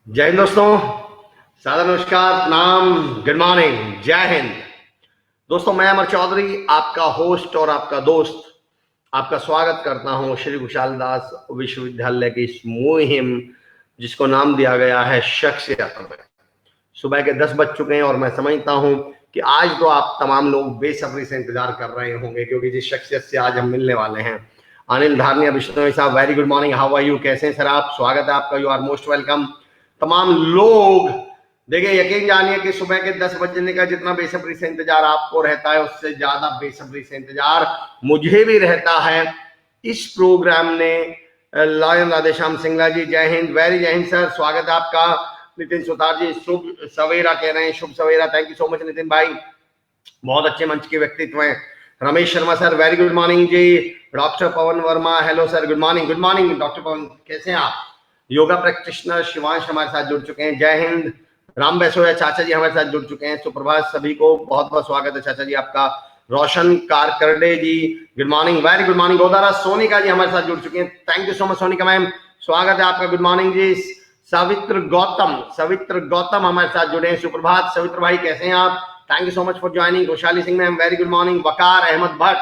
जय हिंद दोस्तों, सादर नमस्कार, प्रणाम, गुड मॉर्निंग, जय हिंद। दोस्तों, मैं अमर चौधरी, आपका होस्ट और आपका दोस्त, आपका स्वागत करता हूं श्री कुशाल दास विश्वविद्यालय की इस मुहिम जिसको नाम दिया गया है शख्सियत में। सुबह के 10 बज चुके हैं और मैं समझता हूं कि आज तो आप तमाम लोग बेसब्री से इंतजार कर रहे होंगे, क्योंकि जिस शख्सियत से आज हम मिलने वाले हैं, Anil Dharnia Bishnoi sahab. Very good morning, how are you, कैसे हैं सर आप? स्वागत है आपका, यू आर मोस्ट वेलकम। तमाम लोग, देखिए यकीन जानिए कि सुबह के 10 बजने का जितना बेसब्री से इंतजार आपको रहता है, उससे ज्यादा बेसब्री से इंतजार मुझे भी रहता है। इस प्रोग्राम ने लॉयन राधेश्याम सिंगला जी, जय हिंद, वेरी जय हिंद सर, स्वागत है आपका। नितिन सुतार जी शुभ सवेरा कह रहे हैं, शुभ सवेरा, thank you so much Nitin भाई, बहुत अच्छे मंच के व्यक्तित्व हैं। Ramesh Sharma sir, very good morning ji. Doctor Pawan Verma, hello sir, good morning, good morning doctor Pawan, कैसे हैं आप? योगा प्रैक्टिशनर शिवांश हमारे साथ जुड़ चुके हैं, जय हिंद। राम बैसोया चाचा जी हमारे साथ जुड़ चुके हैं, सुप्रभात सभी को, बहुत बहुत स्वागत है चाचा जी आपका। Roshan Karkarde ji, good morning, very good morning. Godara Sonika ji हमारे साथ जुड़ चुके हैं, thank you so much Sonika ma'am, स्वागत है आपका, गुड मॉर्निंग जी। सवित्र गौतम हमारे साथ जुड़े हैं, सुप्रभात सवित्र भाई, कैसे हैं आप? Thank you so much for joining. Khushhali Singh ma'am, very good morning. Waqar Ahmed Bhatt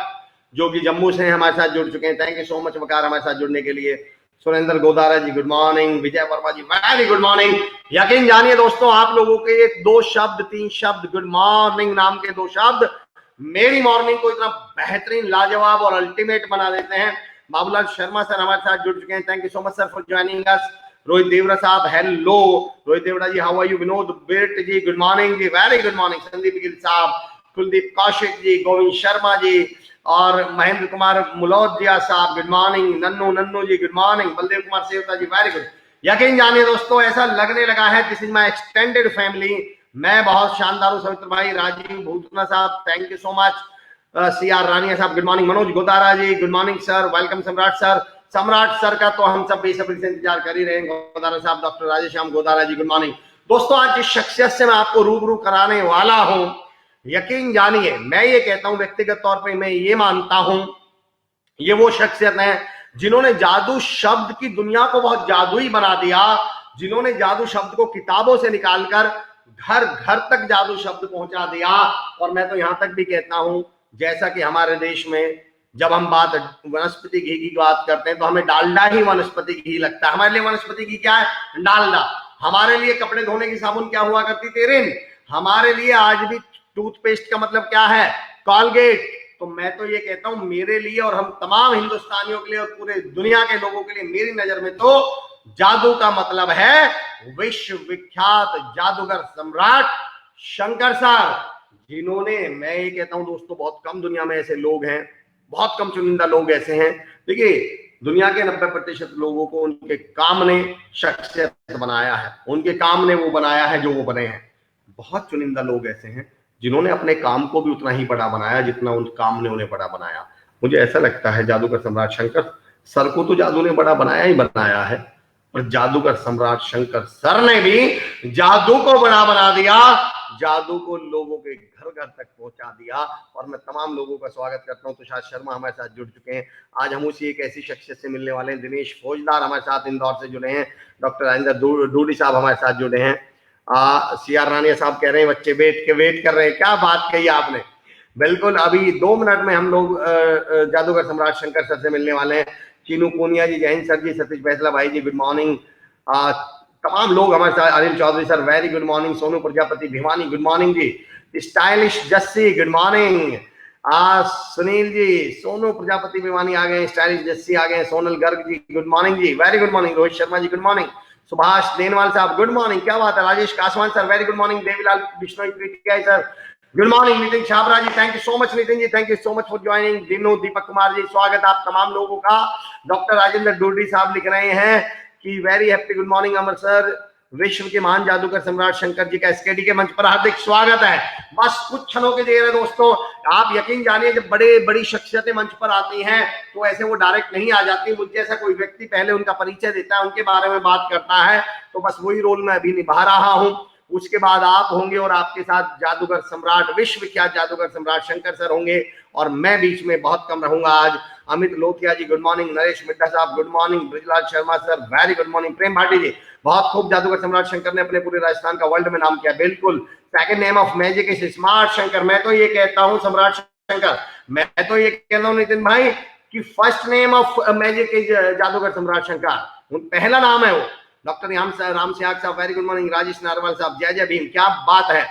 जो कि जम्मू से हमारे साथ जुड़ चुके हैं, thank you so much Waqar हमारे साथ जुड़ने के लिए। Surendra Godara ji, good morning. Vijay Verma ji, very good morning. यकीन जानिए दोस्तों, आप लोगों के 2 शब्द 3 शब्द, गुड मॉर्निंग नाम के 2 शब्द मेरी मॉर्निंग को इतना बेहतरीन, लाजवाब और अल्टीमेट बना देते हैं। बाबूलाल शर्मा सर हमारे साथ जुड़ चुके हैं, thank you so much sir for joining us. Rohit Deora साहब, hello Rohit Deora ji, how are you? Vinod Birt ji, good morning ji, very good morning. Sandeep Gill साहब, कुलदीप कौशिक जी, गोविंद शर्मा जी और महेंद्र कुमार मुलौजिया साहब, good morning. Nannu ji, good morning. Baldev Kumar Sevta ji, very good. यकीन जानिए दोस्तों, ऐसा लगने लगा है this is my extended family. मैं बहुत शानदार हूं, सवित्र भाई, राजीव भूतना साहब, thank you so much. C R Rania साहब, good morning. Manoj Godara ji, good morning sir, welcome. Samrat sir, Samrat sir का तो हम सब बेसब्री से इंतजार कर ही रहे हैं। गोदारा साहब, doctor राजेश्याम Godara ji, good morning. दोस्तों, आज जिस शख्सियत से मैं आपको रूबरू कराने वाला हूं, यकीन जानिए मैं ये कहता हूं, व्यक्तिगत तौर पे मैं ये मानता हूं, ये वो शख्सियत है जिन्होंने जादू शब्द की दुनिया को बहुत जादुई बना दिया, जिन्होंने जादू शब्द को किताबों से निकालकर घर घर तक जादू शब्द पहुंचा दिया। और मैं तो यहां तक भी कहता हूं, जैसा कि हमारे देश में जब हम बात वनस्पति घी की बात करते हैं तो हमें डालडा ही वनस्पति घी लगता है। हमारे लिए वनस्पति घी क्या है? डालडा। हमारे लिए कपड़े धोने की साबुन क्या हुआ करती थी? रिन। हमारे लिए आज भी टूथपेस्ट का मतलब क्या है? कॉलगेट। तो मैं तो ये कहता हूं, मेरे लिए और हम तमाम हिंदुस्तानियों के लिए और पूरे दुनिया के लोगों के लिए, मेरी नजर में तो जादू का मतलब है विश्व विख्यात जादूगर सम्राट शंकर सर, जिन्होंने, मैं ये कहता हूं दोस्तों, बहुत कम दुनिया में ऐसे लोग हैं, बहुत कम चुनिंदा लोग ऐसे हैं। देखिए, दुनिया के 90% लोगों को उनके काम ने शख्सियत बनाया है, उनके काम ने वो बनाया है जो वो बने हैं। बहुत चुनिंदा लोग ऐसे हैं जिन्होंने अपने काम को भी उतना ही बड़ा बनाया जितना उन काम ने उन्हें बड़ा बनाया। मुझे ऐसा लगता है जादूगर सम्राट शंकर सर को तो जादू ने बड़ा बनाया ही बनाया है, और जादूगर सम्राट शंकर सर ने भी जादू को बड़ा बना दिया, जादू को लोगों के घर घर तक पहुंचा दिया। और मैं तमाम लोगों का स्वागत करता हूं। तुषार शर्मा हमारे साथ जुड़ चुके हैं, आज हम उसी एक ऐसी शख्सियत से मिलने वाले हैं। दिनेश फौजदार हमारे साथ इंदौर से जुड़े हैं, डॉक्टर राजेंद्र डूडी साहब हमारे साथ जुड़े हैं। सी आर रानिया साहब कह रहे हैं बच्चे बैठ कर रहे हैं, क्या बात कही आपने। बिल्कुल, अभी 2 मिनट में हम लोग जादूगर सम्राट शंकर सर से मिलने वाले हैं। चीनू पूनिया जी, जय हिंद सर जी। सतीश बैसला भाई जी, गुड मॉर्निंग। तमाम लोग हमारे साथ, Anil Chaudhary sir, very good morning. Sonu Prajapati Bhiwani, good morning ji. Stylish Jassi, good morning. Sunil ji, Sonu Prajapati Bhiwani आ गए, स्टाइलिश जस्सी आ गए, Sonal Garg ji, good morning ji, very good morning. Rohit Sharma ji, good morning. Subhash Denwal साहब, गुड मॉर्निंग, क्या बात है। Rajesh Kaswan sir, very good morning. Devilal Bishnoi sir, good morning. Nitin Chhabra ji, thank you so much Nitin ji, thank you so much for joining. Dinu Deepak Kumar ji, स्वागत आप तमाम लोगों का। डॉक्टर राजेंद्र डोडी साहब लिख रहे हैं कि वेरी हैप्पी गुड मॉर्निंग अमर सर, विश्व के महान जादूगर सम्राट शंकर जी का एसकेडी के मंच पर हार्दिक स्वागत है। बस कुछ क्षणों के देर है दोस्तों, आप यकीन जानिए जब बड़ी शख्सियतें मंच पर आती हैं तो ऐसे वो डायरेक्ट नहीं आ जाती। मुझ जैसा कोई व्यक्ति पहले उनका परिचय देता है, उनके बारे में बात करता है, तो बस वही रोल मैं अभी निभा रहा हूं। उसके बाद आप होंगे और आपके साथ जादूगर सम्राट, विश्वविख्यात जादूगर सम्राट शंकर सर होंगे, और मैं बीच में बहुत कम रहूंगा आज। अमित लोथिया जी गुड मॉर्निंग, नरेश मिड्डा साहब good morning, Brijlal Sharma sir very good morning, Prem Bhati ji बहुत खूब, जादूगर सम्राट शंकर ने अपने पूरे राजस्थान का वर्ल्ड में नाम किया, बिल्कुल। Second name of magic is smart Shankar. मैं तो ये कहता हूं सम्राट शंकर, मैं तो ये कहता हूं नितिन भाई कि first name of magic is जादूगर सम्राट शंकर, पहला नाम है वो। डॉक्टर राम सियाग साहब very good morning, Rajesh narwhal साहब जय जय भीम, क्या बात है।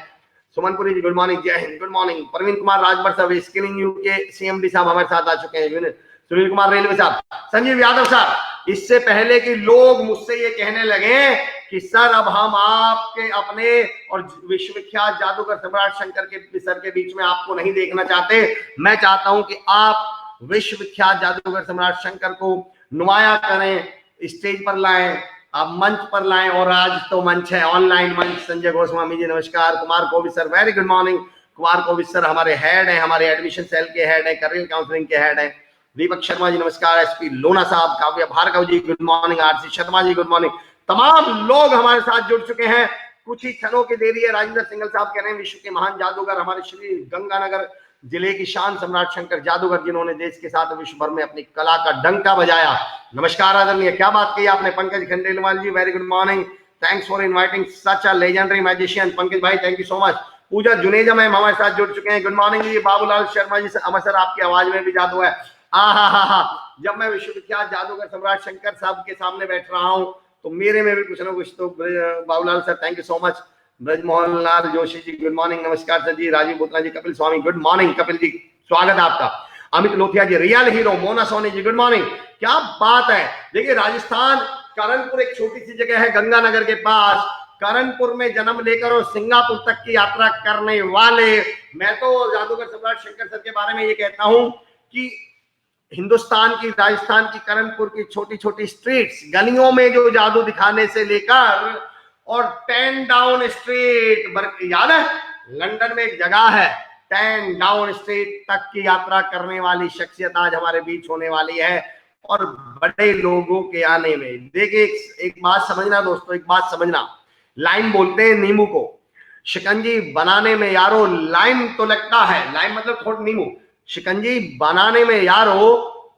सुमनपुरी जी गुड मॉर्निंग, जय हिंद, गुड मॉर्निंग। प्रवीण कुमार राजभर साहब स्किलिंग यू के सीएमडी साहब हमारे साथ आ चुके हैं। सुनील कुमार रेलवे साहब, संजीव यादव साहब, इससे पहले कि लोग मुझसे ये कहने लगे कि सर अब हम आपके अपने और विश्वविख्यात जादूगर सम्राट शंकर के सर के बीच में आपको नहीं देखना चाहते, मैं चाहता हूं कि आप विश्वविख्यात जादूगर सम्राट शंकर को नुमाया करें, स्टेज पर लाएं, आप मंच पर लाएं, और आज तो मंच है ऑनलाइन मंच। संजय गोस्वामी जी नमस्कार, Kumar Kovid sir very good morning, Kumar Kovid sir हमारे हेड हैं, हमारे एडमिशन सेल के हेड हैं, करियर काउंसलिंग के हेड हैं। दीपक शर्मा जी नमस्कार, SP Lona sahab, Kavya Bhargav ji good morning, RC Sharma ji good morning, तमाम लोग हमारे साथ जुड़ चुके हैं। कुछ ही क्षणों की देरी है। राजेंद्र सिंगल साहब कह रहे हैं विश्व के महान जादूगर हमारे श्री गंगानगर जिले की शान सम्राट शंकर जादूगर, जिन्होंने देश के साथ विश्व भर में अपनी कला का डंका बजाया। नमस्कार आदरणीय, क्या बात कही आपने। Pankaj Khandelwal ji very good morning, thanks for inviting such a legendary magician. Pankaj भाई thank you so much. Pooja Juneja ma'am हमारे साथ जुड़ चुके हैं, good morning ji. Babulal Sharma ji, Amar sir आपकी आवाज में भी जादू है। हा, जब मैं विश्वविख्यात जादूगर सम्राट शंकर साहब के सामने बैठ रहा हूँ तो मेरे में भी कुछ ना कुछ तो। Babulal sir thank you so much. Brajmohan Lal Joshi ji good morning, नमस्कार sir ji. Rajeev Botna ji, Kapil Swami good morning, Kapil ji स्वागत है आपका। Amit लोथिया ji real hero, Mona Soni ji good morning, क्या बात है। देखिए राजस्थान करणपुर एक छोटी सी जगह है गंगानगर के पास, करणपुर में जन्म लेकर और सिंगापुर तक की यात्रा करने वाले, मैं तो जादूगर सम्राट शंकर सर के बारे में ये कहता हूं कि हिंदुस्तान की, राजस्थान की करणपुर की छोटी छोटी स्ट्रीट्स, गलियों में जो जादू दिखाने से लेकर और 10 डाउन स्ट्रीट, याद है लंदन में एक जगह है 10 डाउन स्ट्रीट तक की यात्रा करने वाली शख्सियत आज हमारे बीच होने वाली है, और बड़े लोगों के आने में। देखिए एक बात समझना दोस्तों, एक बात समझना, लाइम बोलते हैं नींबू को, शिकंजी बनाने में यारो लाइम तो लगता है, लाइम मतलब थोड़ा नींबू, शिकंजी बनाने में यारो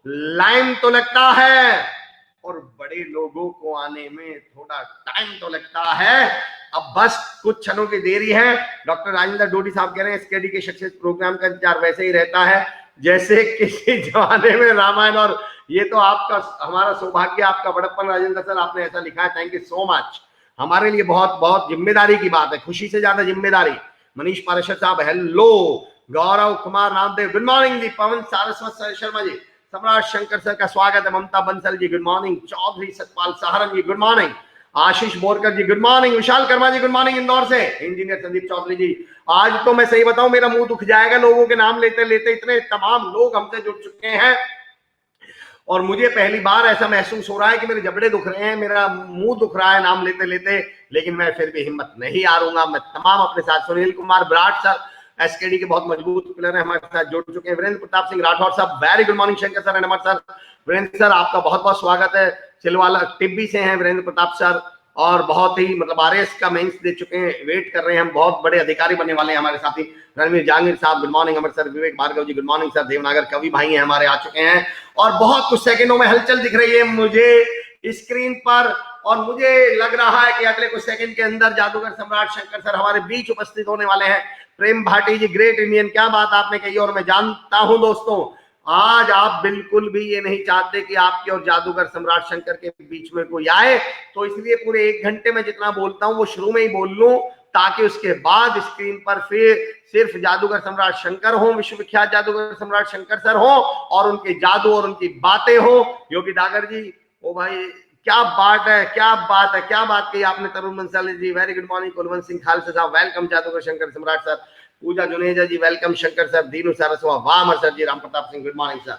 लाइम तो लगता है, और बड़े लोगों को आने में थोड़ा टाइम तो लगता है। अब बस कुछ क्षणों की देरी है। डॉक्टर राजेंद्र डोडी साहब कह रहे हैं एसकेडी के सक्सेस प्रोग्राम का इंतजार वैसे ही रहता है जैसे किसी जमाने में रामायण, और ये तो आपका हमारा सौभाग्य, आपका बड़प्पन राजेंद्र सर, आपने ऐसा लिखा है, थैंक यू सो मच। हमारे लिए बहुत बहुत जिम्मेदारी की बात है, खुशी से ज्यादा जिम्मेदारी। मनीष पारेशर साहब hello, Gaurav Kumar Namdev good morning जी, पवन सारस्वत शर्मा जी, सम्राट शंकर सर का स्वागत है, ममता बंसल जी गुड मॉर्निंग, चौधरी सतपाल सहारन जी गुड मॉर्निंग, आशीष बोरकर जी गुड मॉर्निंग, विशाल कर्मा जी गुड मॉर्निंग इंदौर से, इंजीनियर संदीप चौधरी जी। आज तो मैं सही बताऊं मेरा मुंह दुख जाएगा लोगों के नाम लेते लेते, इतने तमाम लोग हमसे जुड़ चुके हैं और मुझे पहली बार ऐसा महसूस हो रहा है कि मेरे जबड़े दुख रहे हैं, मेरा मुंह दुख रहा है नाम लेते लेते, लेकिन मैं फिर भी हिम्मत नहीं हारूंगा। मैं तमाम अपने साथ, सुनील कुमार बराट सर एसकेडी के बहुत मजबूत प्लेयर है, हमारे साथ जुड़ चुके हैं। वीरेंद्र प्रताप सिंह राठौर साहब very good morning, Shankar sir नमस्कार सर। वीरेंद्र सर आपका बहुत बहुत स्वागत है, सिलवाला टिब्बी से हैं वीरेंद्र प्रताप सर, और बहुत ही मतलब आरएस का मेंस दे चुके हैं, वेट कर रहे हैं, हम बहुत बड़े अधिकारी बनने वाले हैं हमारे साथी। रणवीर जहांगीर साहब गुड मॉर्निंग, अमर सर, विवेक Bhargava ji good morning sir, Devanagar कवि भाई हैं हमारे आ चुके हैं, और बहुत कुछ सेकंडों में हलचल दिख रही है मुझे स्क्रीन पर, और मुझे लग रहा है कि अगले कुछ सेकंड के अंदर जादूगर सम्राट शंकर सर हमारे बीच उपस्थित होने वाले हैं। प्रेम भाटी जी ग्रेट इंडियन, क्या बात आपने कही, और मैं जानता हूं दोस्तों आज आप बिल्कुल भी ये नहीं चाहते कि आपके और जादूगर सम्राट शंकर के बीच में कोई आए, तो इसलिए पूरे 1 घंटे में जितना बोलता हूं वो शुरू में ही बोल लूं, ताकि उसके बाद स्क्रीन पर फिर सिर्फ जादूगर सम्राट शंकर हो, विश्वविख्यात जादूगर सम्राट शंकर सर हो, और उनके जादू और उनकी बातें हो। योगी दागर जी ओ भाई क्या बात है, क्या बात है, क्या बात कही आपने। Tarun Bansali ji very good morning, Kulwant Singh Khalsa साहब वेलकम जादूगर Shankar Samrat sir, Pooja Juneja ji welcome Shankar sir, Dinu Saraswa वाह sir ji, Ram Pratap Singh good morning sir.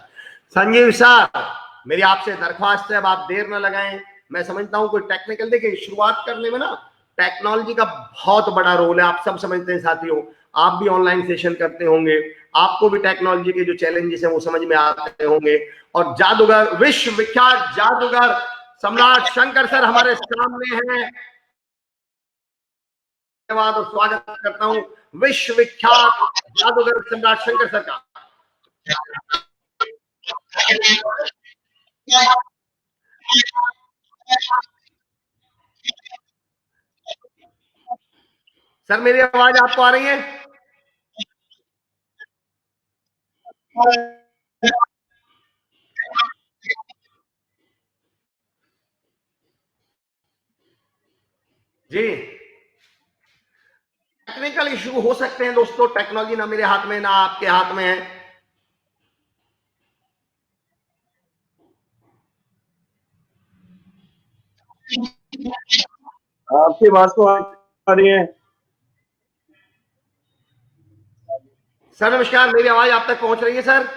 Sanjeev sir मेरी आपसे दरख्वास्त है, अब आप देर न लगाएं, मैं समझता हूं कोई टेक्निकल, देखिए शुरुआत करने में ना टेक्नोलॉजी का बहुत बड़ा रोल है, आप सब समझते हैं साथियों, आप भी ऑनलाइन सेशन करते होंगे, आपको भी टेक्नोलॉजी के जो चैलेंजेस हैं वो समझ में आते होंगे, और जादूगर विश्वविख्यात जादूगर सम्राट शंकर सर हमारे सामने हैं। धन्यवाद और स्वागत करता हूं विश्वविख्यात जादूगर सम्राट शंकर सर का। सर मेरी आवाज आपको आ रही है? जी, टेक्निकल इशू हो सकते हैं दोस्तों, टेक्नोलॉजी ना मेरे हाथ में ना आपके हाथ में है। आपकी बात तो आ रही है। सर नमस्कार, मेरी आवाज आप तक पहुंच रही है सर?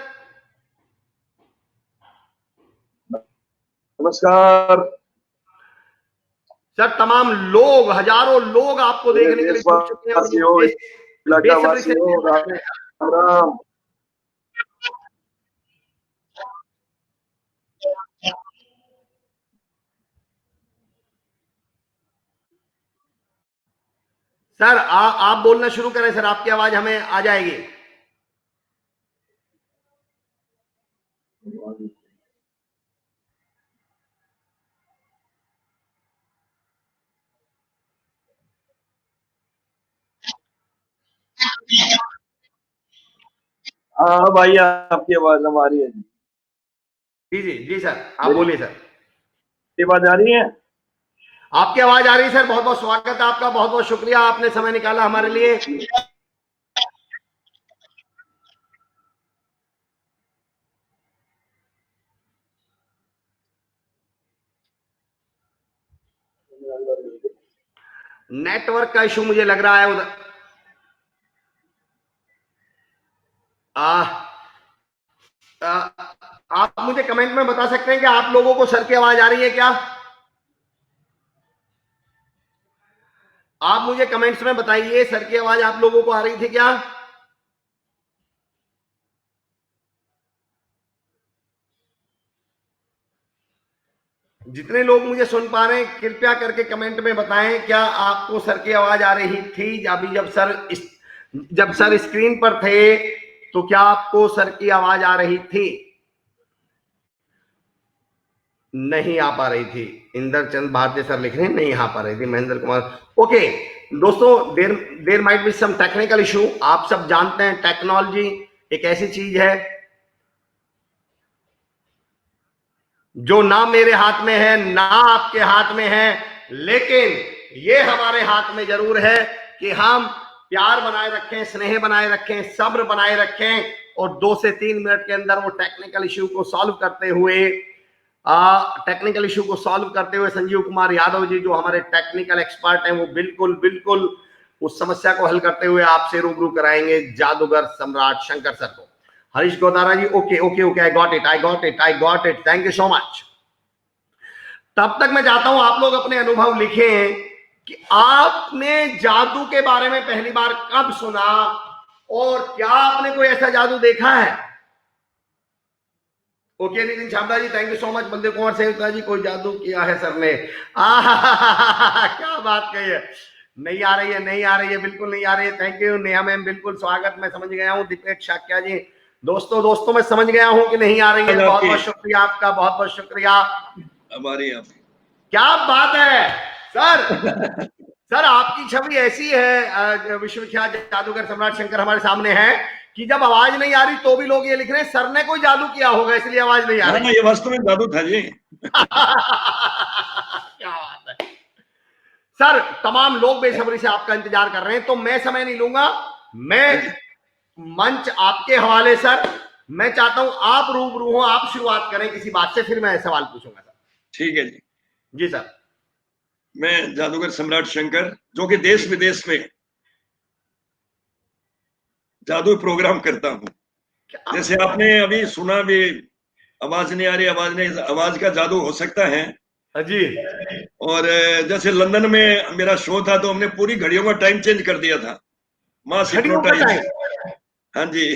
नमस्कार सर, तमाम लोग, हजारों लोग आपको देखने के लिए जुट चुके हैं और ये बेसब्री से राम राम। सर आप बोलना शुरू करें सर, आपकी आवाज हमें आ जाएगी। हाँ भाई, आपकी आवाज हमारी है। जी जी जी सर, आप बोलिए सर। आवाज आ रही है? आपकी आवाज आ रही है सर, बहुत बहुत स्वागत है आपका, बहुत बहुत शुक्रिया आपने समय निकाला हमारे लिए। नेटवर्क का इशू मुझे लग रहा है उधर। आप मुझे कमेंट में बता सकते हैं कि आप लोगों को सर की आवाज आ रही है क्या? आप मुझे कमेंट्स में बताइए, सर की आवाज आप लोगों को आ रही थी क्या? जितने लोग मुझे सुन पा रहे हैं कृपया करके कमेंट में बताएं, क्या आपको सर की आवाज आ रही थी? अभी जब सर स्क्रीन पर थे तो क्या आपको सर की आवाज आ रही थी? नहीं आ पा रही थी। इंद्रचंद भारतीय सर लिख रहे हैं नहीं आ पा रही थी। महेंद्र कुमार, ओके दोस्तों, there might be some technical issue. आप सब जानते हैं टेक्नोलॉजी एक ऐसी चीज है जो ना मेरे हाथ में है ना आपके हाथ में है, लेकिन ये हमारे हाथ में जरूर है कि हम प्यार बनाए रखें, स्नेह बनाए रखें, सब्र बनाए रखें और 2 से 3 मिनट के अंदर वो टेक्निकल इश्यू को सॉल्व करते हुए संजीव कुमार यादव जी जो हमारे टेक्निकल एक्सपर्ट हैं वो बिल्कुल उस समस्या को हल करते हुए आपसे रूबरू कराएंगे जादूगर सम्राट शंकर सर को। Harish Godara ji, okay, I got it, thank you so much. तब तक मैं चाहता हूं आप लोग अपने अनुभव लिखें कि आपने जादू के बारे में पहली बार कब सुना और क्या आपने कोई ऐसा जादू देखा है? Okay Nitin Chhabra ji, thank you so much. Baldev Kumar Sevta ji, कोई जादू किया है सर ने? क्या बात कही है, नहीं आ रही है, बिल्कुल नहीं आ रही है। थैंक यू नेहा मैम, बिल्कुल स्वागत, मैं समझ गया हूँ। दीपेश शाक्या जी, दोस्तों मैं समझ गया हूँ कि नहीं आ रही है। बहुत बहुत शुक्रिया आपका, बहुत बहुत शुक्रिया। हमारी क्या बात है सर। सर आपकी छवि ऐसी है, विश्वविख्यात जादूगर सम्राट शंकर हमारे सामने है कि जब आवाज नहीं आ रही तो भी लोग ये लिख रहे हैं सर ने कोई जादू किया होगा इसलिए आवाज नहीं आ रही। ये वास्तव में जादू था जी। क्या बात है सर, तमाम लोग बेसब्री से आपका इंतजार कर रहे हैं, तो मैं समय नहीं लूंगा, मैं मंच आपके हवाले सर। मैं चाहता हूं आप रूबरू हो, आप शुरुआत करें किसी बात से, फिर मैं सवाल पूछूंगा सर। ठीक है जी। जी सर। मैं जादूगर सम्राट शंकर, जो कि देश विदेश में जादू प्रोग्राम करता हूं। जैसे आपने अभी सुना भी, आवाज नहीं आ रही, आवाज का जादू हो सकता है जी। और जैसे लंदन में मेरा शो था तो हमने पूरी घड़ियों का टाइम चेंज कर दिया था, मास हिप्नोटाइज। हाँ जी।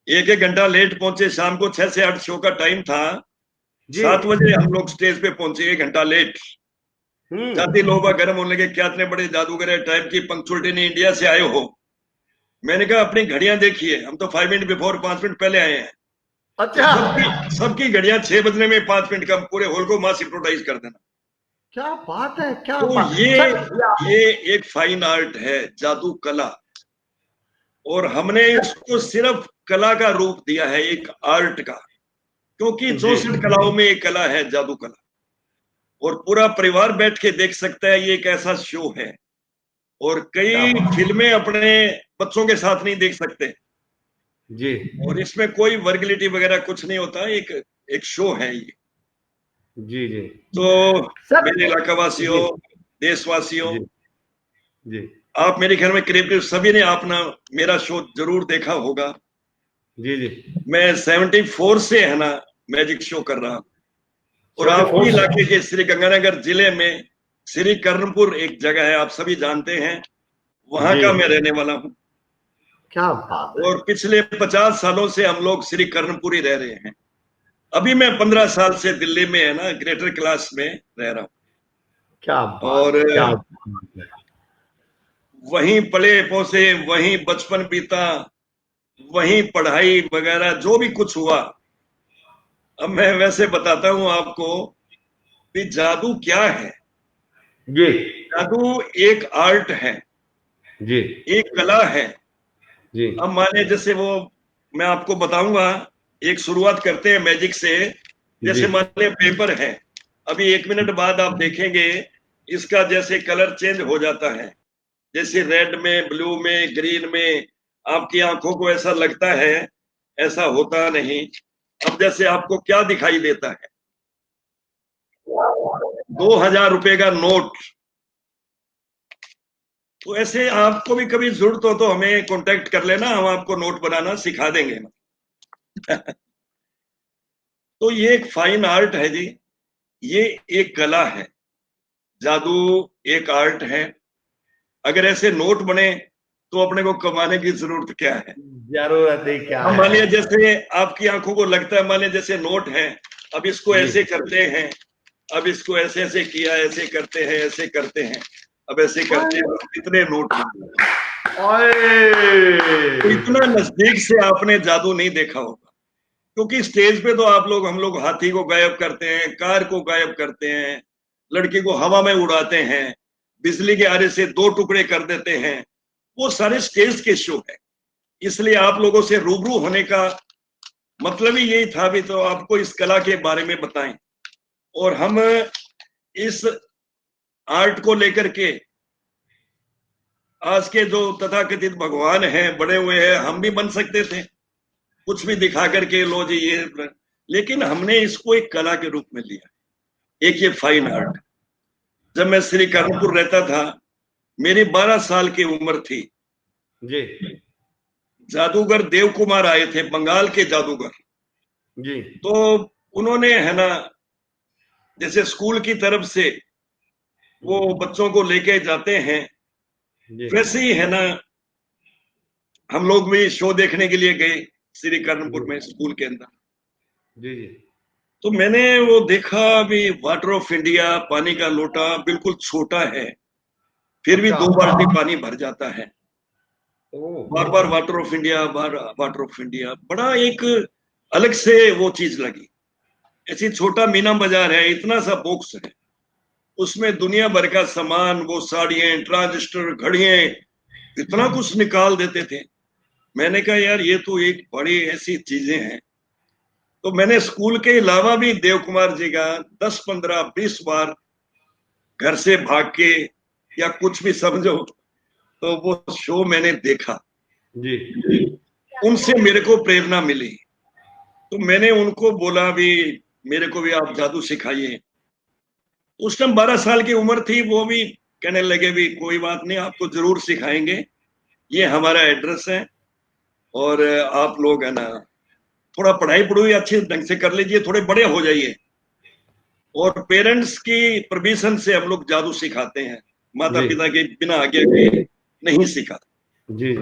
1-1 घंटा लेट पहुंचे, शाम को 6 से 8 शो का टाइम था, 7 बजे हम लोग स्टेज पे पहुंचे, 1 घंटा लेट। जाति लोभा गर्म होने लगे, क्या इतने बड़े जादूगर है, टाइम की पंक्चुअलिटी नहीं, इंडिया से आए हो। मैंने कहा अपनी घड़ियां देखिए, हम तो 5 मिनट बिफोर 5 मिनट पहले आए हैं। अच्छा, सबकी घड़ियां 6 बजने में 5 मिनट का पूरे हॉल को मास हिप्नोटाइज कर देना। क्या बात है, क्या तो बात सर। ये एक फाइन आर्ट है, जादू कला, और हमने इसको सिर्फ कला का रूप दिया है, एक आर्ट का, क्योंकि 64 कलाओं में एक कला है जादू कला, और पूरा परिवार बैठ के देख सकता है। ये एक ऐसा शो है, और कई फिल्में अपने बच्चों के साथ नहीं देख सकते जी, और इसमें कोई वर्गलिटी वगैरह कुछ नहीं होता, एक शो है ये। जी जी तो सर, मेरे इलाका वासियों, जी देशवासियों, जी जी आप मेरे ख्याल में करीब सभी ने अपना मेरा शो जरूर देखा होगा। जी जी मैं 74 से है ना मैजिक शो कर रहा हूं, और 74 आपके से। इलाके के श्री गंगानगर जिले में श्री कर्णपुर एक जगह है, आप सभी जानते हैं, वहां जी, का मैं रहने वाला हूं। क्या बात है, और पिछले 50 सालों से हम लोग श्री कर्णपुरी रह रहे हैं। अभी मैं 15 साल से दिल्ली में है ना ग्रेटर क्लास में रह रहा हूँ, क्या बात और है, क्या बात है। वहीं पले पोसे, वहीं बचपन बीता, वहीं पढ़ाई वगैरह जो भी कुछ हुआ। अब मैं वैसे बताता हूं आपको कि जादू क्या है। जी जादू एक आर्ट है, जी एक कला है। जी अब माने जैसे वो, मैं आपको बताऊंगा, एक शुरुआत करते हैं मैजिक से। जी जैसे माने पेपर है, अभी 1 मिनट बाद आप देखेंगे इसका जैसे कलर चेंज हो जाता है, जैसे रेड में, ब्लू में, ग्रीन में, आपकी आंखों को ऐसा लगता है, ऐसा होता नहीं। अब जैसे आपको क्या दिखाई देता है, 2000 रुपए का नोट। तो ऐसे आपको भी कभी जरूरत हो तो हमें कांटेक्ट कर लेना, हम आपको नोट बनाना सिखा देंगे। तो ये एक फाइन आर्ट है जी, ये एक कला है, जादू एक आर्ट है। अगर ऐसे नोट बने तो अपने को कमाने की जरूरत क्या है। जरूरत ही क्या हम मान है। लिया जैसे आपकी आंखों को लगता है, मान लिया जैसे नोट है, अब इसको जी, ऐसे करते हैं, अब इसको ऐसे ऐसे किया, ऐसे करते हैं, ऐसे करते हैं, अब ऐसे करते हैं, कितने नोट बन गए। तो ओए, इतना नजदीक से आपने जादू नहीं देखा होगा, क्योंकि स्टेज पे तो आप लोग, हम लोग हाथी को गायब करते हैं, कार को गायब करते हैं, लड़की को हवा में उड़ाते हैं, बिजली के आरे से 2 टुकड़े कर देते हैं, वो सारे स्टेज के शो है। इसलिए आप लोगों से रूबरू होने का मतलब ही यही था भी, तो आपको इस कला के बारे में बताएं, और हम इस आर्ट को लेकर के आज के जो तथाकथित भगवान हैं, बड़े हुए हैं, हम भी बन सकते थे कुछ भी दिखा करके, लो जी ये, लेकिन हमने इसको एक कला के रूप में लिया, एक ये फाइन आर्ट। जब मैं श्री कर्णपुर रहता था, मेरी 12 साल की उम्र थी, जी जादूगर देव कुमार आए थे, बंगाल के जादूगर। जी तो उन्होंने है ना, जैसे स्कूल की तरफ से वो बच्चों को लेके जाते हैं, जी वैसे ही है ना हम लोग भी शो देखने के लिए गए श्री कर्णपुर में स्कूल के अंदर। जी जी तो मैंने वो देखा भी, वाटर ऑफ इंडिया, पानी का लोटा बिल्कुल छोटा है, फिर भी अच्छा, 2 बाल्टी पानी भर जाता है, ओ, बार बार वाटर ऑफ इंडिया, बार वाटर ऑफ इंडिया, बड़ा एक अलग से वो चीज लगी। ऐसी छोटा मीना बाजार है, इतना सा बॉक्स है, उसमें दुनिया भर का सामान, वो साड़ियां, ट्रांजिस्टर, घड़ियां, इतना कुछ निकाल देते थे। मैंने कहा यार ये तो एक बड़ी ऐसी चीजें हैं। तो मैंने स्कूल के अलावा भी देव कुमार जी का 10, 15, 20 बार घर से भाग के या कुछ भी समझो, तो वो शो मैंने देखा, जी उनसे मेरे को प्रेरणा मिली। तो मैंने उनको बोला भी मेरे को भी आप जादू सिखाइए। उस टाइम 12 साल की उम्र थी, वो भी कहने लगे भी कोई बात नहीं, आपको जरूर सिखाएंगे, ये हमारा एड्रेस है, और आप लोग है ना थोड़ा पढ़ाई पढ़ाई अच्छे ढंग से कर लीजिए, थोड़े बड़े हो जाइए, और पेरेंट्स की परमिशन से हम लोग जादू सिखाते हैं, माता जी पिता के बिना आज्ञा के नहीं सिखाते। जी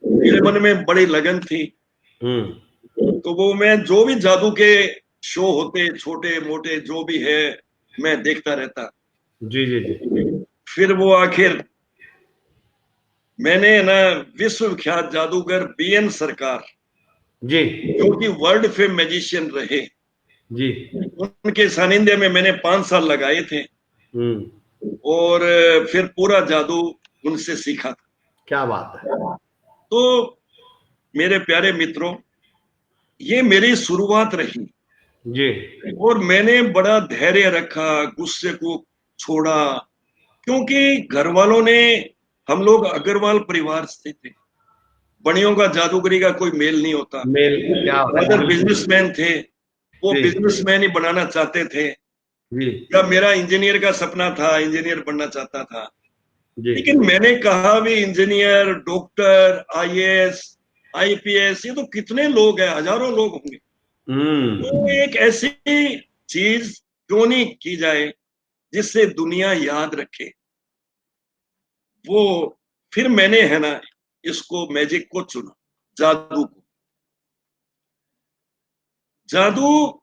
मेरे मन में बड़ी लगन थी, तो वो मैं जो भी जादू के शो होते, छोटे मोटे जो भी है, मैं देखता रहता। जी जी जी फिर वो आखिर मैंने ना विश्व विख्यात जादूगर बीएन सरकार, जी जो कि वर्ल्ड फेम मैजिशियन रहे, जी। उनके सानिध्य में मैंने 5 साल लगाए थे। और फिर पूरा जादू उनसे सीखा था। क्या बात है। तो मेरे प्यारे मित्रों, ये मेरी शुरुआत रही जी और मैंने बड़ा धैर्य रखा, गुस्से को छोड़ा, क्योंकि घर वालों ने, हम लोग अग्रवाल परिवार से थे, बड़ियों का जादूगरी का कोई मेल नहीं होता। मेल क्या बात फादर है। बिजनेसमैन थे, वो जी बिजनेसमैन ही बनाना चाहते थे। जी या मेरा इंजीनियर का सपना था, इंजीनियर बनना चाहता था। जी। लेकिन मैंने कहा भी इंजीनियर, डॉक्टर, आईएएस, आईपीएस, ये तो कितने लोग हैं, हजारों लोग होंगे। तो एक ऐसी चीज क्यों नहीं की जाए जिससे दुनिया याद रखे। वो फिर मैंने है ना इसको, मैजिक को चुना, जादू को। जादू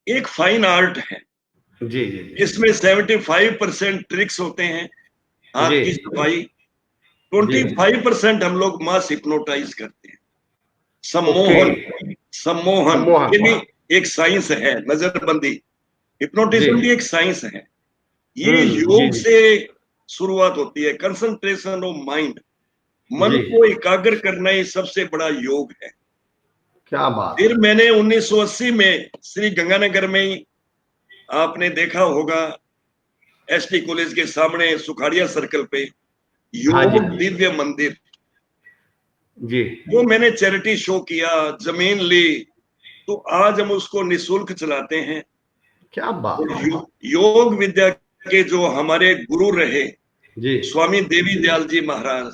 एक फाइन आर्ट है। जी जी इसमें 75% ट्रिक्स होते हैं, जी हाथ की सफाई। जी। 25% हम लोग मास हिप्नोटाइज करते हैं, ओके। सम्मोहन। सम्मोहन ये सम्मोहन। भी एक साइंस है, नजरबंदी। जी। हिप्नोटिज्म भी एक साइंस है। ये जी योग जी से शुरुआत होती है, कंसंट्रेशन ऑफ माइंड। मन जी। को एकाग्र करना ही सबसे बड़ा योग है। क्या बात फिर है। मैंने 1980 में श्री गंगानगर में ही, आपने देखा होगा, एसटी कॉलेज के सामने सुखाड़िया सर्कल पे हाँ जी योग दिव्य मंदिर, जी। वो मैंने चैरिटी शो किया, जमीन ली। तो आज हम उसको निशुल्क चलाते हैं। क्या बात और है। योग विद्या के जो हमारे गुरु रहे, जी स्वामी देवी दयाल जी महाराज,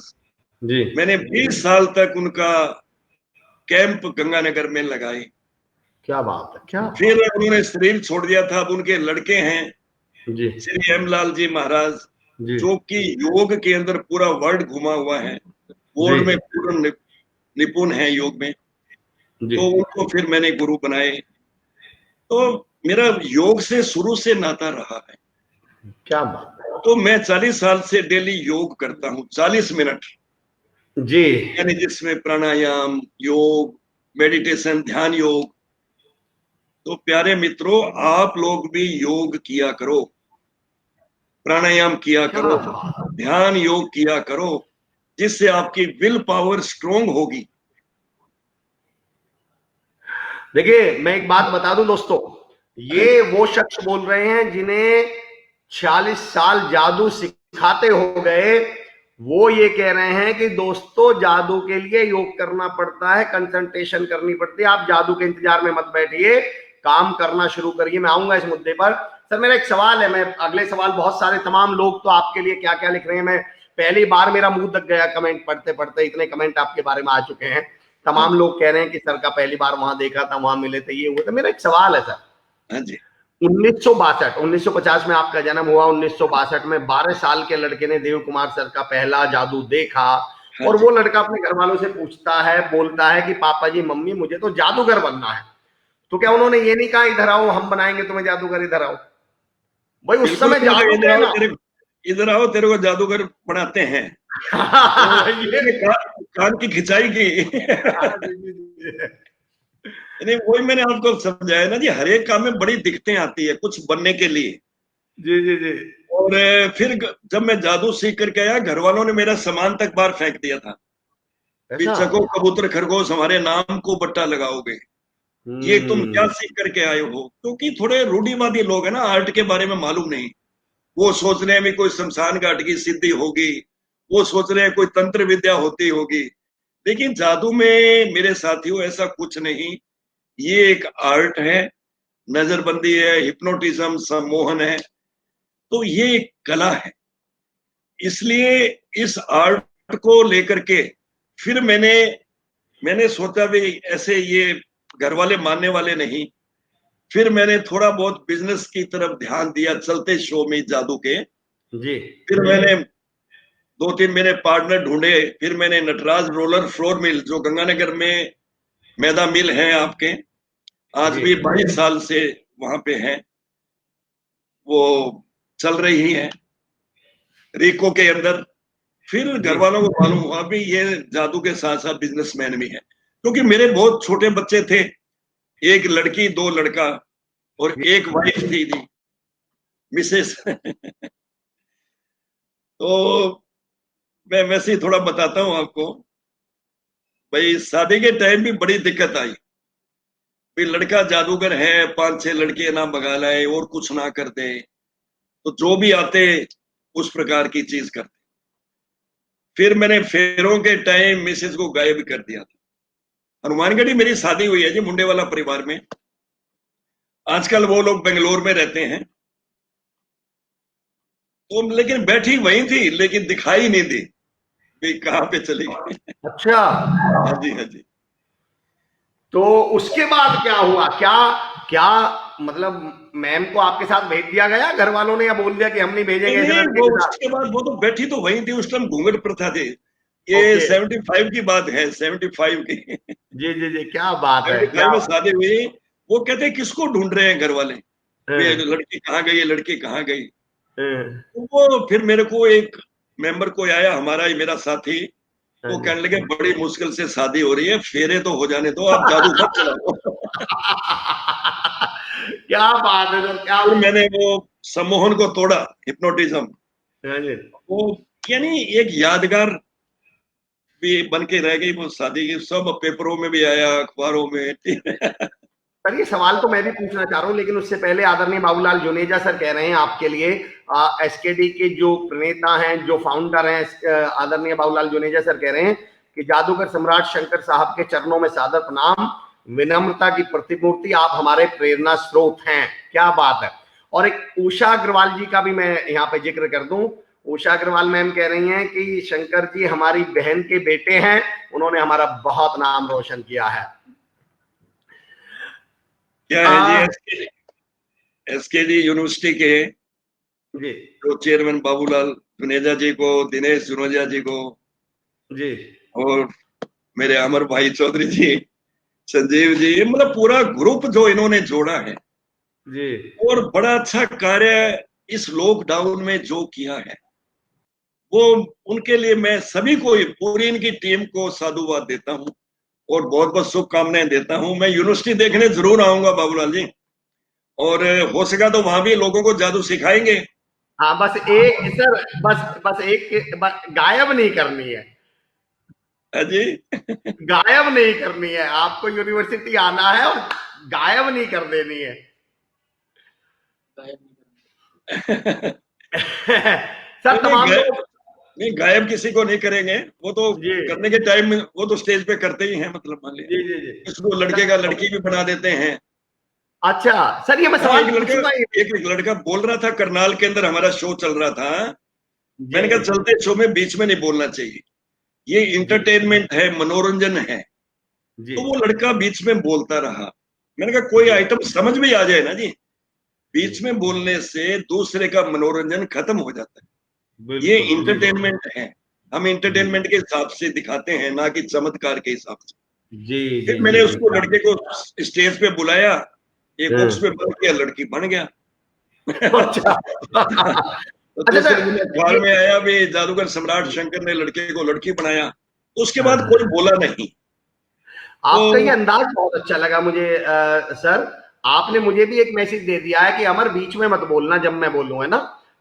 जी। मैंने 20 साल तक उनका कैंप गंगानगर में लगाए। क्या बात है। क्या फिर बात उन्होंने शरीर छोड़ दिया था। अब उनके लड़के हैं है। जी श्री हेमलाल जी महाराज, जी जो कि योग के अंदर पूरा वर्ल्ड घुमा हुआ है, जी वर्ल्ड में पूर्ण निपुण है योग में। जी। तो उनको फिर मैंने गुरु बनाए। तो मेरा योग से शुरू से नाता रहा है। क्या बात है। तो मैं 40 साल से डेली योग करता हूँ, 40 मिनट, जी। यानी जिसमें प्राणायाम, योग, मेडिटेशन, ध्यान योग। तो प्यारे मित्रों, आप लोग भी योग किया करो, प्राणायाम किया क्या करो, बात। ध्यान योग किया करो, जिससे आपकी विल पावर स्ट्रोंग होगी। देखिए मैं एक बात बता दूं दोस्तों, हाँ ये वो शख्स बोल रहे हैं जिन्हें 46 साल जादू सिखाते हो गए। वो ये कह रहे हैं कि दोस्तों जादू के लिए योग करना पड़ता है, कंसंट्रेशन करनी पड़ती है। आप जादू के इंतजार में मत बैठिए, काम करना शुरू करिए। मैं आऊंगा इस मुद्दे पर। सर मेरा एक सवाल है, मैं अगले सवाल, बहुत सारे तमाम लोग तो आपके लिए क्या क्या लिख रहे हैं, मैं पहली बार मेरा मुंह तक गया कमेंट पढ़ते पढ़ते, इतने कमेंट आपके बारे में आ चुके हैं। हाँ तमाम जी, लोग कह रहे हैं कि सर का पहली बार वहां देखा था, वहां मिले थे, ये हुआ था। मेरा एक सवाल है सर, हाँ जी, 1962 1950 में आपका जन्म हुआ, 1962 में 12 साल के लड़के ने देव कुमार सर का पहला जादू देखा। हाँ और जी। वो लड़का अपने घर वालों से पूछता है, बोलता है कि पापा जी मम्मी मुझे तो जादूगर बनना है। तो क्या उन्होंने ये नहीं कहा इधर आओ हम बनाएंगे तुम्हें जादूगर, इधर आओ? भाई उस बिल्कुल समय कहा, जादू इधर थे आओ ना। तेरे, इधर आओ तेरे को जादूगर बनाते हैं। तो ये उसने कान की खिंचाई की। हाँ, जी, जी, जी। नहीं, वही मैंने आपको समझाया ना जी, हर एक काम में बड़ी दिक्कतें आती है कुछ बनने के लिए। जी जी जी। और फिर जब मैं जादू सीख करके आया, घर वालों ने मेरा सामान तक बाहर फेंक दिया था। ऐसा। बिच्छको, कबूतर, खरगोश, हमारे नाम को बट्टा लगाओगे, ये तुम क्या हम्म। सीख करके आए हो? क्योंकि थोड़े रूढ़िवादी लोग हैं ना, आर्ट के बारे में मालूम नहीं। वो सोच रहे हैं भी कोई शमशान घाट की सिद्धि होगी, वो सोच रहे हैं कोई तंत्र विद्या होती होगी। लेकिन जादू में मेरे साथियों ऐसा कुछ नहीं। ये एक आर्ट है, नजरबंदी है, हिप्नोटिज्म, सम्मोहन है। तो ये एक कला है। इसलिए इस आर्ट को लेकर के फिर मैंने सोचा भी ऐसे ये घर वाले मानने वाले नहीं। फिर मैंने थोड़ा बहुत बिजनेस की तरफ ध्यान दिया, चलते शो में जादू के। जी फिर मैंने 2-3 मैंने पार्टनर ढूंढे। फिर मैंने नटराज रोलर फ्लोर मिल, जो गंगानगर में मैदा मिल है आपके, आज जी। भी 22 साल से वहां पे है, वो चल रही हैं रिको के अंदर। फिर घर वालों को मालूम हुआ भी ये जादू के साथ साथ बिजनेसमैन भी है, क्योंकि मेरे बहुत छोटे बच्चे थे, एक लड़की 2 लड़का और एक वाइफ थी मिसेस। तो मैं वैसे ही थोड़ा बताता हूँ आपको। भाई शादी के टाइम भी बड़ी दिक्कत आई। भाई लड़का जादूगर है, 5-6 लड़के ना भगा लाए और कुछ ना कर दे, तो जो भी आते उस प्रकार की चीज करते। फिर मैंने फेरों के टाइम मिसेज को गायब कर दिया था। हनुमानगढ़ी मेरी शादी हुई है जी, मुंडे वाला परिवार में। आजकल वो लोग बेंगलोर में रहते हैं। तो लेकिन बैठी वहीं थी, लेकिन दिखाई नहीं दी भाई कहाँ पे चली गई। अच्छा, हाँ जी, हाँ जी। तो उसके बाद क्या हुआ? क्या क्या मतलब मैम को आपके साथ भेज दिया गया घर वालों ने, या बोल दिया कि हम नहीं नहीं भेजेंगे ऐसे नहीं, लड़के वो के साथ? उसके बाद वो तो बैठी तो वहीं थी, उस टाइम घूंघट प्रथा थी। ये ओके। 75 की बात है, 75 की। जी जी जी, क्या बात है, 75 क्या में शादी हुई। वो कहते किसको ढूंढ रहे हैं घर वाले, वे बात लड़की कहाँ गई, लड़की कहाँ गई। है। तो वो फिर मेरे को एक मेंबर को आया, हमारा ही मेरा साथी। हाँ वो जी। कहने लगे बड़ी मुश्किल से शादी हो रही है, फेरे तो हो जाने दो, आप जादू मत चलाओ। क्या बात है सर, क्या फिर मैंने वो सम्मोहन को तोड़ा, हिप्नोटिज्म। हाँ जी। वो यानी एक यादगार भी बन के रह गई वो शादी की, सब पेपरों में भी आया, अखबारों में। सर ये सवाल तो मैं भी पूछना चाह रहा हूँ, लेकिन उससे पहले आदरणीय बाबूलाल जुनेजा सर कह रहे हैं आपके लिए, एसकेडी के जो प्रणेता हैं, जो फाउंडर हैं, आदरणीय बाबूलाल जुनेजा सर कह रहे हैं कि जादूगर सम्राट शंकर साहब के चरणों में सादर प्रणाम, विनम्रता की प्रतिमूर्ति, आप हमारे प्रेरणा स्रोत हैं। क्या बात है। और एक उषा अग्रवाल जी का भी मैं यहाँ पे जिक्र कर दूं। उषा अग्रवाल मैम कह रही हैं कि शंकर जी हमारी बहन के बेटे हैं, उन्होंने हमारा बहुत नाम रोशन किया है। क्या है जी, एसकेडी यूनिवर्सिटी के जी जो चेयरमैन बाबूलाल जुनेजा जी को, दिनेश जुनेजा जी को, जी और मेरे अमर भाई चौधरी जी, संजीव जी, ये मतलब पूरा ग्रुप जो इन्होंने जोड़ा है। जी और बड़ा अच्छा कार्य इस लॉकडाउन में जो किया है, वो उनके लिए मैं सभी को, पूरी इनकी टीम को साधुवाद देता हूँ और बहुत बहुत शुभकामनाएं देता हूँ। मैं यूनिवर्सिटी देखने जरूर आऊंगा बाबूलाल जी, और हो सका तो वहां भी लोगों को जादू सिखाएंगे। हाँ, बस एक सर, बस एक गायब नहीं करनी है। हाँ जी। गायब नहीं करनी है, आपको यूनिवर्सिटी आना है और गायब नहीं कर देनी है। सर नहीं नहीं, तमाम लोग। नहीं गायब किसी को नहीं करेंगे, वो तो जी करने के टाइम में वो तो स्टेज पे करते ही हैं। मतलब मान लिया जी जी जी इसको लड़के सर। का लड़की भी बना देते हैं। अच्छा सर, ये मैं हाँ, सवाल पूछूंगा एक लड़का बोल रहा था, करनाल के अंदर हमारा शो चल रहा था। जी मैंने कहा चलते शो में बीच में नहीं बोलना चाहिए, ये जी इंटरटेनमेंट है, मनोरंजन है। जी तो वो लड़का बीच में बोलता रहा। मैंने कहा कोई जी आइटम समझ में आ जाए ना जी, जी, बीच में बोलने से दूसरे का मनोरंजन खत्म हो जाता है। ये बिल्कुल बिल्कुल। इंटरटेनमेंट है, हम जी इंटरटेनमेंट के हिसाब से दिखाते हैं, ना कि चमत्कार के हिसाब से। जी जी फिर जी मैंने जी, उसको, क्या लड़के को स्टेज पे बुलाया, एक बॉक्स में बंद किया, लड़की बन गया। अच्छा। तो अच्छा दूसरे सर, दिन अखबार ये में आया भी जादूगर सम्राट शंकर ने लड़के को लड़की बनाया। तो उसके हाँ बाद हाँ, कोई बोला नहीं। आपका ये तो अंदाज बहुत अच्छा लगा मुझे सर। आपने मुझे भी एक मैसेज दे दिया है कि अमर बीच में मत बोलना जब मैं बोलूं, है ना?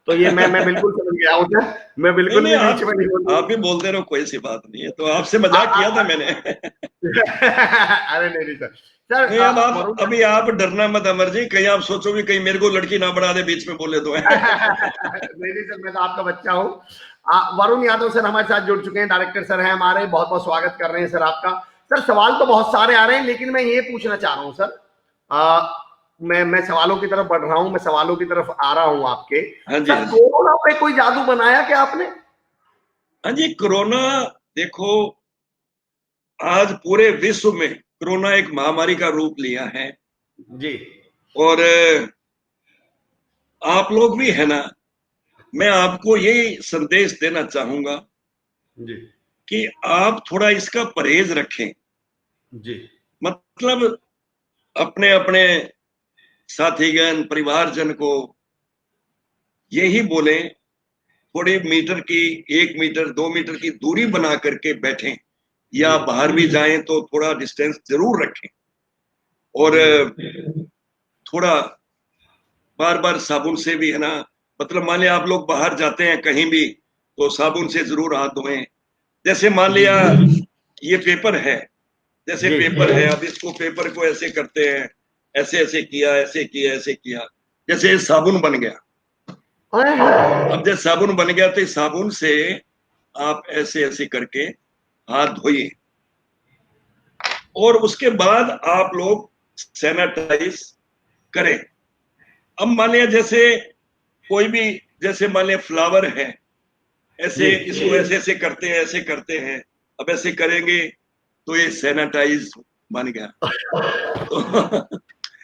तो ये मैं बिल्कुल समझ गया हूँ सर, मैं नहीं बिल्कुल नहीं, भी बीच में नहीं आप बोलूंगा। भी बोलते रहो, कोई सी बात नहीं है। तो आपसे मजाक किया था मैंने। अरे नहीं नहीं सर। सर नहीं, अब आप वरुण। अभी आप डरना मत अमर जी, कहीं आप सोचो भी कहीं मेरे को लड़की ना बना दे बीच में बोले तो। नहीं नहीं सर, मैं तो आपका बच्चा हूँ। वरुण यादव सर हमारे साथ जुड़ चुके हैं, डायरेक्टर सर हैं हमारे, बहुत बहुत स्वागत कर रहे हैं सर आपका। सर सवाल तो बहुत सारे आ रहे हैं, लेकिन मैं ये पूछना चाह रहा हूँ सर। मैं सवालों की तरफ बढ़ रहा हूँ, मैं सवालों की तरफ आ रहा हूँ आपके। हाँ जी, सर हाँ जी। कोरोना पे कोई जादू बनाया क्या आपने? हाँ जी, कोरोना, देखो आज पूरे विश्व में कोरोना एक महामारी का रूप लिया है। जी और आप लोग भी है ना, मैं आपको यही संदेश देना चाहूंगा जी कि आप थोड़ा इसका परहेज रखें। जी मतलब अपने अपने साथीगण, परिवारजन को यही बोले थोड़े मीटर की, 1 मीटर 2 मीटर की दूरी बना करके बैठें, या बाहर भी जाएं तो थोड़ा डिस्टेंस जरूर रखें, और थोड़ा बार बार साबुन से भी, है ना, मतलब मान लिया आप लोग बाहर जाते हैं कहीं भी तो साबुन से जरूर हाथ धोएं। जैसे मान लिया ये पेपर है, जैसे जी पेपर है, अब इसको पेपर को ऐसे करते हैं, ऐसे ऐसे किया, ऐसे किया, ऐसे किया, जैसे साबुन बन गया। अब जब साबुन बन गया तो इस साबुन से आप ऐसे ऐसे करके हाथ धोइए, और उसके बाद आप लोग सैनिटाइज करें। अब मान लिया जैसे कोई भी, जैसे मान लिया फ्लावर है, ऐसे जी इसको ऐसे ऐसे करते हैं, ऐसे करते हैं, अब ऐसे करेंगे तो ये सैनिटाइज बन गया। तो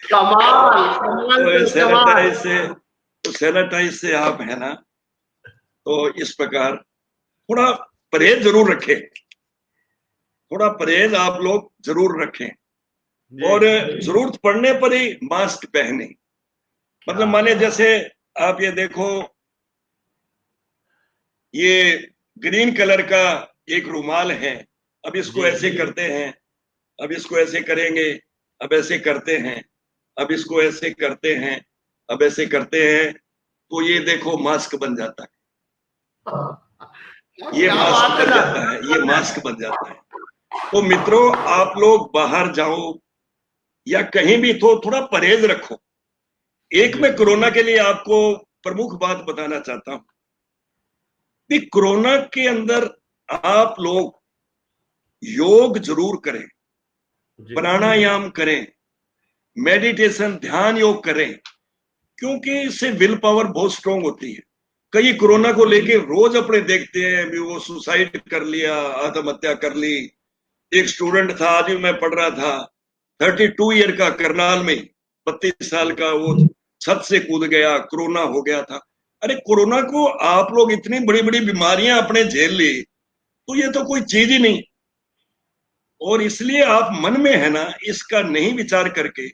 कमाल कमाल तो से कमाल। सैनिटाइज से आप, है ना, तो इस प्रकार थोड़ा परहेज जरूर रखें, थोड़ा परहेज आप लोग जरूर रखें, जी और जरूरत पड़ने पर ही मास्क पहने। क्या मतलब माने जैसे आप ये देखो, ये ग्रीन कलर का एक रुमाल है, अब इसको जी ऐसे करते हैं, अब इसको ऐसे करेंगे, अब ऐसे करते हैं, अब इसको ऐसे करते हैं, अब ऐसे करते हैं, तो ये देखो मास्क बन जाता है, ये क्या मास्क बात है बन सर। जाता है, ये मास्क बन जाता है। तो मित्रों, आप लोग बाहर जाओ या कहीं भी तो थोड़ा परहेज रखो। एक जी मैं कोरोना के लिए आपको प्रमुख बात बताना चाहता हूं कि कोरोना के अंदर आप लोग योग जरूर करें, जी प्राणायाम करें, मेडिटेशन ध्यान योग करें, क्योंकि इससे विल पावर बहुत स्ट्रांग होती है। कई कोरोना को लेके रोज अपने देखते हैं भी वो सुसाइड कर लिया, आत्महत्या कर ली। एक स्टूडेंट था, आज भी मैं पढ़ रहा था, 32 ईयर का, करनाल में 32 साल का, वो छत से कूद गया, कोरोना हो गया था। अरे कोरोना को आप लोग इतनी बड़ी बड़ी बीमारियां अपने झेल ली, तो ये तो कोई चीज ही नहीं। और इसलिए आप मन में, है ना, इसका नहीं विचार करके,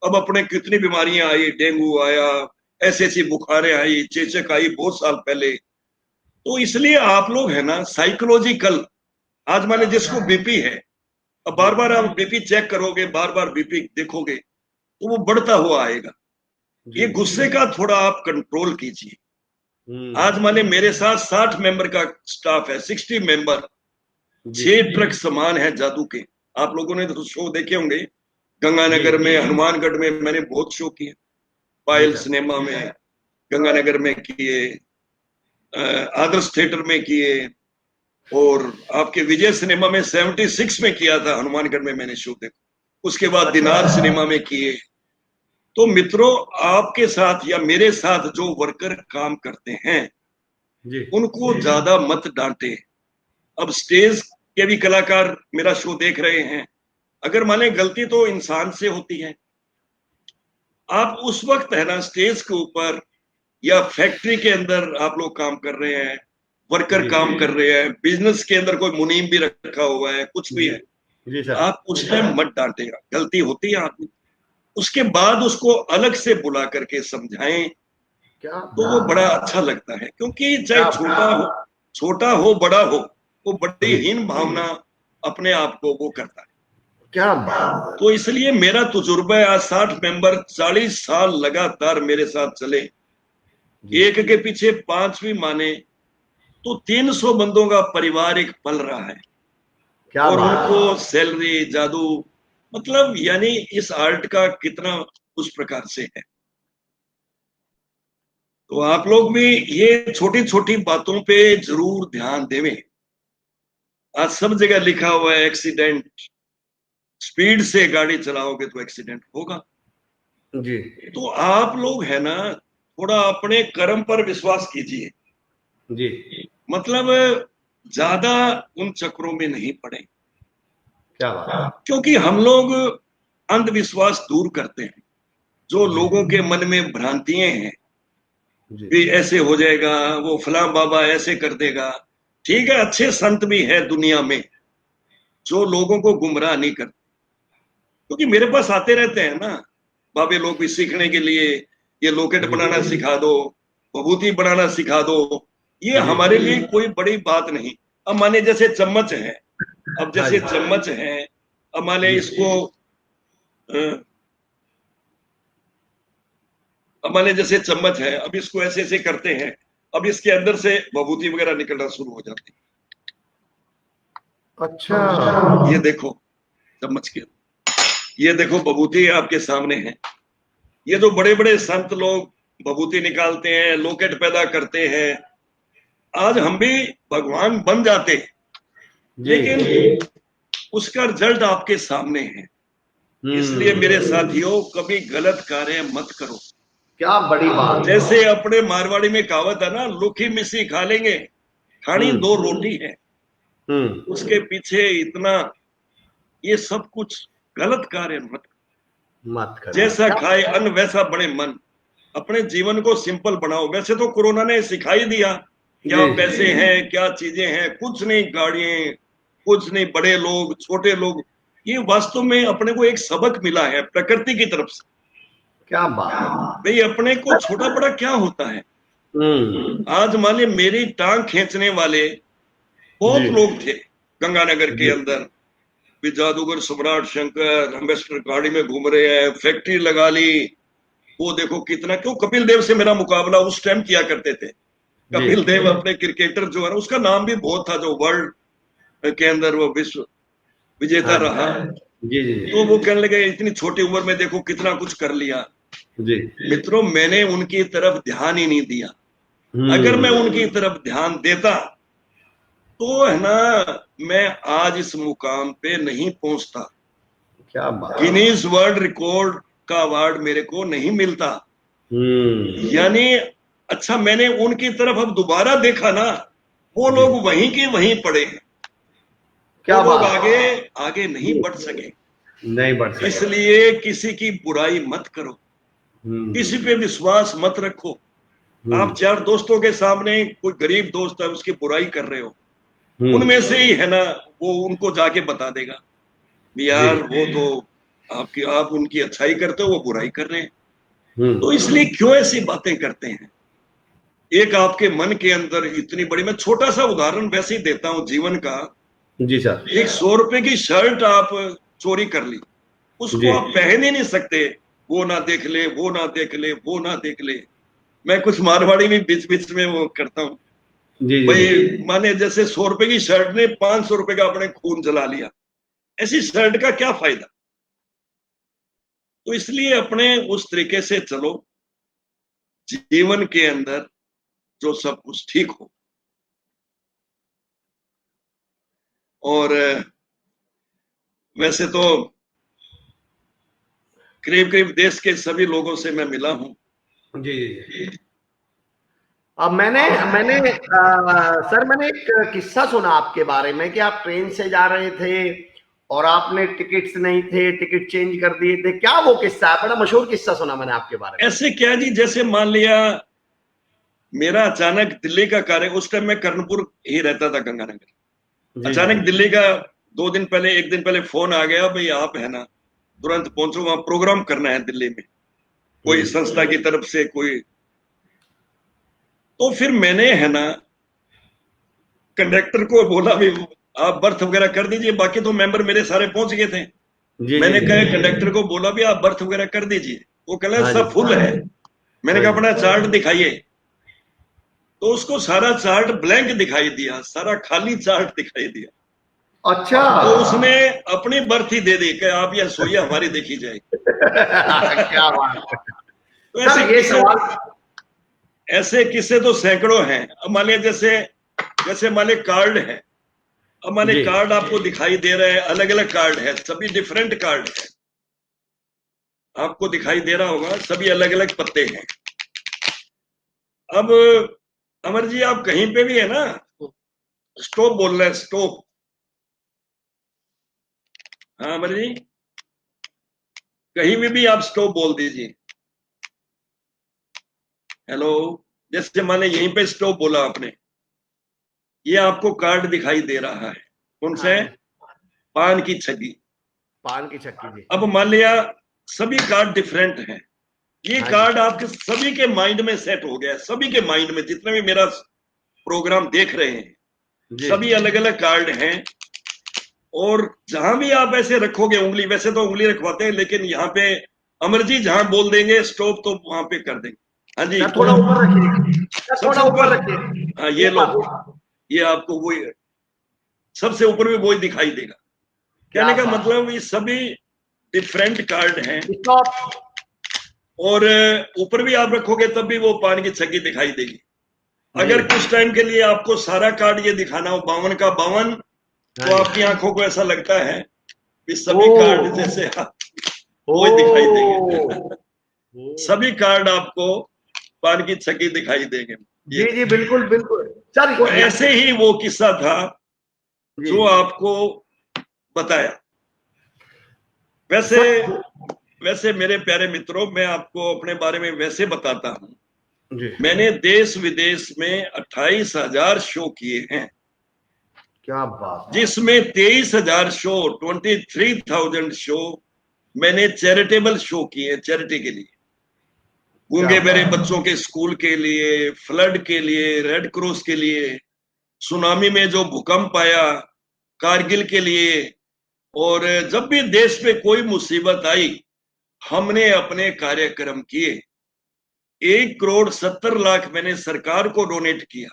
अब अपने कितनी बीमारियां आई, डेंगू आया, ऐसी ऐसी बुखारें आई, चेचक आई बहुत साल पहले, तो इसलिए आप लोग, है ना, साइकोलॉजिकल, आज माने जिसको बीपी है, अब बार बार आप बीपी चेक करोगे, बार बार बीपी देखोगे, तो वो बढ़ता हुआ आएगा। ये जी गुस्से का थोड़ा आप कंट्रोल कीजिए। आज हम्म माने मेरे साथ 60 मेंबर का स्टाफ है, 60 मेंबर, जी 6 ट्रक सामान है जादू के। आप लोगों ने तो शो देखे होंगे, जी गंगानगर में, हनुमानगढ़ में मैंने बहुत शो किए, जी पायल सर सिनेमा में गंगानगर में किए, आदर्श थिएटर में किए, और आपके विजय सिनेमा में 76 में किया था, हनुमानगढ़ में मैंने शो देखा। उसके बाद अच्छा दिनार सिनेमा में किए। तो मित्रों, आपके साथ या मेरे साथ जो वर्कर काम करते हैं, जी उनको ज्यादा मत डांटे। अब स्टेज के भी कलाकार मेरा शो देख रहे हैं, अगर माने गलती तो इंसान से होती है, आप उस वक्त, है ना, स्टेज के ऊपर या फैक्ट्री के अंदर आप लोग काम कर रहे हैं, वर्कर जी काम कर रहे हैं, बिजनेस के अंदर कोई मुनीम भी रखा हुआ है, कुछ भी जी है, जी सर आप उस टाइम मत डांटेगा। गलती होती है आदमी, उसके बाद उसको अलग से बुला करके समझाएं, क्या तो वो बात बड़ा अच्छा लगता है। क्योंकि चाहे क्या छोटा हो बड़ा हो, वो बड़ी जी हीन भावना अपने आप को वो करता है। क्या बात तो इसलिए मेरा तजुर्बा है, आज 60 मेंबर 40 साल लगातार मेरे साथ चले, जी एक के पीछे 5 भी माने तो 300 बंदों का परिवार एक पल रहा है, क्या और बात उनको सैलरी जादू, मतलब यानी इस आर्ट का कितना उस प्रकार से है। तो आप लोग भी ये छोटी छोटी बातों पे जरूर ध्यान देवें। आज सब जगह लिखा हुआ है एक्सीडेंट, स्पीड से गाड़ी चलाओगे तो एक्सीडेंट होगा। जी तो आप लोग, है ना, थोड़ा अपने कर्म पर विश्वास कीजिए, जी मतलब ज्यादा उन चक्रों में नहीं पड़े, क्या बात क्योंकि हम लोग अंधविश्वास दूर करते हैं। जो जी लोगों के मन में भ्रांतियां हैं जी भी ऐसे हो जाएगा, वो फलां बाबा ऐसे कर देगा, ठीक है, अच्छे संत भी है दुनिया में जो लोगों को गुमराह नहीं करते, क्योंकि मेरे पास आते रहते हैं ना बाबे लोग भी सीखने के लिए, ये लॉकेट जी बनाना सिखा दो, विभूति बनाना सिखा दो, ये हमारे लिए कोई बड़ी बात नहीं। अब माने जैसे चम्मच है, अब जैसे चम्मच है, अब माने इसको अब माने जैसे चम्मच है, अब इसको ऐसे ऐसे करते हैं, अब इसके अंदर से विभूति वगैरह निकलना शुरू हो जाती है। अच्छा, ये देखो चम्मच के, ये देखो विभूति आपके सामने है। ये जो बड़े बड़े संत लोग विभूति निकालते हैं, लॉकेट पैदा करते हैं, आज हम भी भगवान बन जाते, लेकिन उसका रिजल्ट आपके सामने है। इसलिए मेरे साथियों, कभी गलत कार्य मत करो। क्या बड़ी बात। जैसे अपने मारवाड़ी में कहावत है ना, लुखी मिसी खा लेंगे, खानी 2 रोटी है। उसके पीछे इतना, ये सब कुछ गलत कार्य मत करो। जैसा खाए अन्न वैसा बने मन। अपने जीवन को सिंपल बनाओ। वैसे तो कोरोना ने सिखा ही दिया, क्या पैसे हैं, क्या चीजें हैं, कुछ नहीं, गाड़ियां कुछ नहीं, बड़े लोग छोटे लोग, ये वास्तव में अपने को एक सबक मिला है प्रकृति की तरफ से। क्या बात भाई, अपने को छोटा बड़ा क्या होता है। आज मान ली मेरी टांग खींचने वाले बहुत लोग थे गंगानगर के अंदर, भी जादूगर सम्राट शंकर एम्बेसडर गाड़ी में घूम रहे हैं, फैक्ट्री लगा ली, वो देखो कितना, क्यों कपिल देव से मेरा मुकाबला उस टाइम किया करते थे। कपिल देव अपने क्रिकेटर जो है ना, उसका नाम भी बहुत था, जो वर्ल्ड के अंदर वो विश्व विजेता रहा। तो वो कहने लगे इतनी छोटी उम्र में देखो कितना कुछ कर लिया। मित्रों, मैंने उनकी तरफ ध्यान ही नहीं दिया। अगर मैं उनकी तरफ ध्यान देता तो है ना, मैं आज इस मुकाम पे नहीं पहुंचता। क्या बात। गिनीज वर्ल्ड रिकॉर्ड का अवार्ड मेरे को नहीं मिलता। यानी अच्छा, मैंने उनकी तरफ अब दोबारा देखा ना, वो लोग वहीं के वहीं पड़े हैं। क्या लोग आगे आगे नहीं बढ़ सके, नहीं बढ़ सके। इसलिए किसी की बुराई मत करो, किसी पे विश्वास मत रखो। आप 4 दोस्तों के सामने कोई गरीब दोस्त है, उसकी बुराई कर रहे हो, उनमें से ही है ना, वो उनको जाके बता देगा यार वो तो आप उनकी अच्छाई करते हो, वो बुराई कर रहे हैं। तो इसलिए क्यों ऐसी बातें करते हैं। एक आपके मन के अंदर इतनी बड़ी, मैं छोटा सा उदाहरण वैसे ही देता हूं जीवन का। जी सर। एक 100 रुपए की शर्ट आप चोरी कर ली, उसको आप पहन ही नहीं सकते, वो ना देख ले, वो ना देख ले, वो ना देख ले। मैं कुछ मारवाड़ी में बीच बीच में वो करता हूँ भाई, माने जैसे 100 रुपए की शर्ट ने 500 रुपए का अपने खून जला लिया, ऐसी शर्ट का क्या फायदा। तो इसलिए अपने उस तरीके से चलो जीवन के अंदर जो सब कुछ ठीक हो। और वैसे तो करीब करीब देश के सभी लोगों से मैं मिला हूं। जी। अब मैंने सर मैंने एक किस्सा सुना आपके बारे में कि आप ट्रेन से जा रहे थे और आपने टिकट्स नहीं थे, टिकट चेंज कर दिए थे। क्या वो किस्सा है? बड़ा मशहूर किस्सा सुना मैंने आपके बारे में। ऐसे क्या जी, जैसे मान लिया मेरा अचानक दिल्ली का कार्य, उस टाइम मैं कर्णपुर ही रहता था गंगानगर। अचानक दिल्ली का 2 दिन पहले 1 दिन पहले फोन आ गया, भाई आप है ना तुरंत पहुंचो, वहां प्रोग्राम करना है दिल्ली में, कोई संस्था की तरफ से कोई। तो फिर मैंने है ना कंडक्टर को बोला भी आप बर्थ वगैरह कर दीजिए, बाकी तो मेंबर मेरे सारे पहुंच गए थे। मैंने कहा कंडक्टर को बोला भी आप बर्थ वगैरह कर दीजिए, वो कह रहा सब फुल है। मैंने कहा अपना चार्ट दिखाइए, तो उसको सारा चार्ट ब्लैंक दिखाई दिया, सारा खाली चार्ट दिखाई दिया। अच्छा। तो उसने अपनी बर्थ ही दे दी कि आप यह सोइए, हमारी देखी जाएगी। क्या बात। तो ऐसे किस्से तो सैकड़ों हैं। अब मान लिया जैसे मान लिया कार्ड है, अब मान लिया कार्ड आपको दिखाई दे रहा है, अलग अलग कार्ड है, सभी डिफरेंट कार्ड है, आपको दिखाई दे रहा होगा, सभी अलग अलग पत्ते हैं। अब अमर जी आप कहीं पे भी है ना, स्टॉप बोल रहे हैं, स्टॉप। हाँ अमर जी, कहीं भी आप स्टॉप बोल दीजिए। हेलो, जैसे माने यहीं पे स्टॉप बोला आपने, ये आपको कार्ड दिखाई दे रहा है, कौन सा है? पान की छगी। पान की छक्की जी। अब मान लिया सभी कार्ड डिफरेंट हैं, ये हाँ कार्ड आपके सभी के माइंड में सेट हो गया है, सभी के माइंड में, जितने भी मेरा प्रोग्राम देख रहे हैं जी सभी अलग अलग कार्ड हैं। और जहां भी आप ऐसे रखोगे उंगली, वैसे तो उंगली रखवाते हैं, लेकिन यहाँ पे अमर जी जहां बोल देंगे स्टॉप तो वहां पे कर देंगे। हाँ जी, सर, थोड़ा ऊपर रखिए सर, सबसे थोड़ा ऊपर ऊपर। रखिए। हाँ ये लो, ऊपर। ये आपको वही सबसे ऊपर भी वही दिखाई देगा। क्या कहने का बात। मतलब ये सभी डिफरेंट कार्ड हैं। स्टॉप। और ऊपर भी आप रखोगे तब भी वो पान की छक्की दिखाई देगी। जी। अगर कुछ टाइम के लिए आपको सारा कार्ड ये दिखाना हो 52 का 52, हाँ तो जी। आपकी आंखों को ऐसा लगता है कि ओ। सभी कार्ड जैसे ओ। वो दिखाई देंगे। ओ। सभी कार्ड आपको पान की छक्की दिखाई देंगे। जी ये जी, बिल्कुल बिल्कुल सर। तो ऐसे ही वो किस्सा था जी जो आपको बताया। वैसे सर। वैसे मेरे प्यारे मित्रों, मैं आपको अपने बारे में वैसे बताता हूं। जी। मैंने देश विदेश में 28,000 शो किए हैं, क्या बात। जिसमें 23,000 शो, 23,000 शो मैंने चैरिटेबल शो किए, चैरिटी के लिए, क्या गूंगे बहरे बात। बच्चों के स्कूल के लिए, फ्लड के लिए, रेड क्रॉस के लिए, सुनामी में जो भूकंप आया, कारगिल के लिए। और जब भी देश पे कोई मुसीबत आई हमने अपने कार्यक्रम किए। 1,70,00,000 मैंने सरकार को डोनेट किया,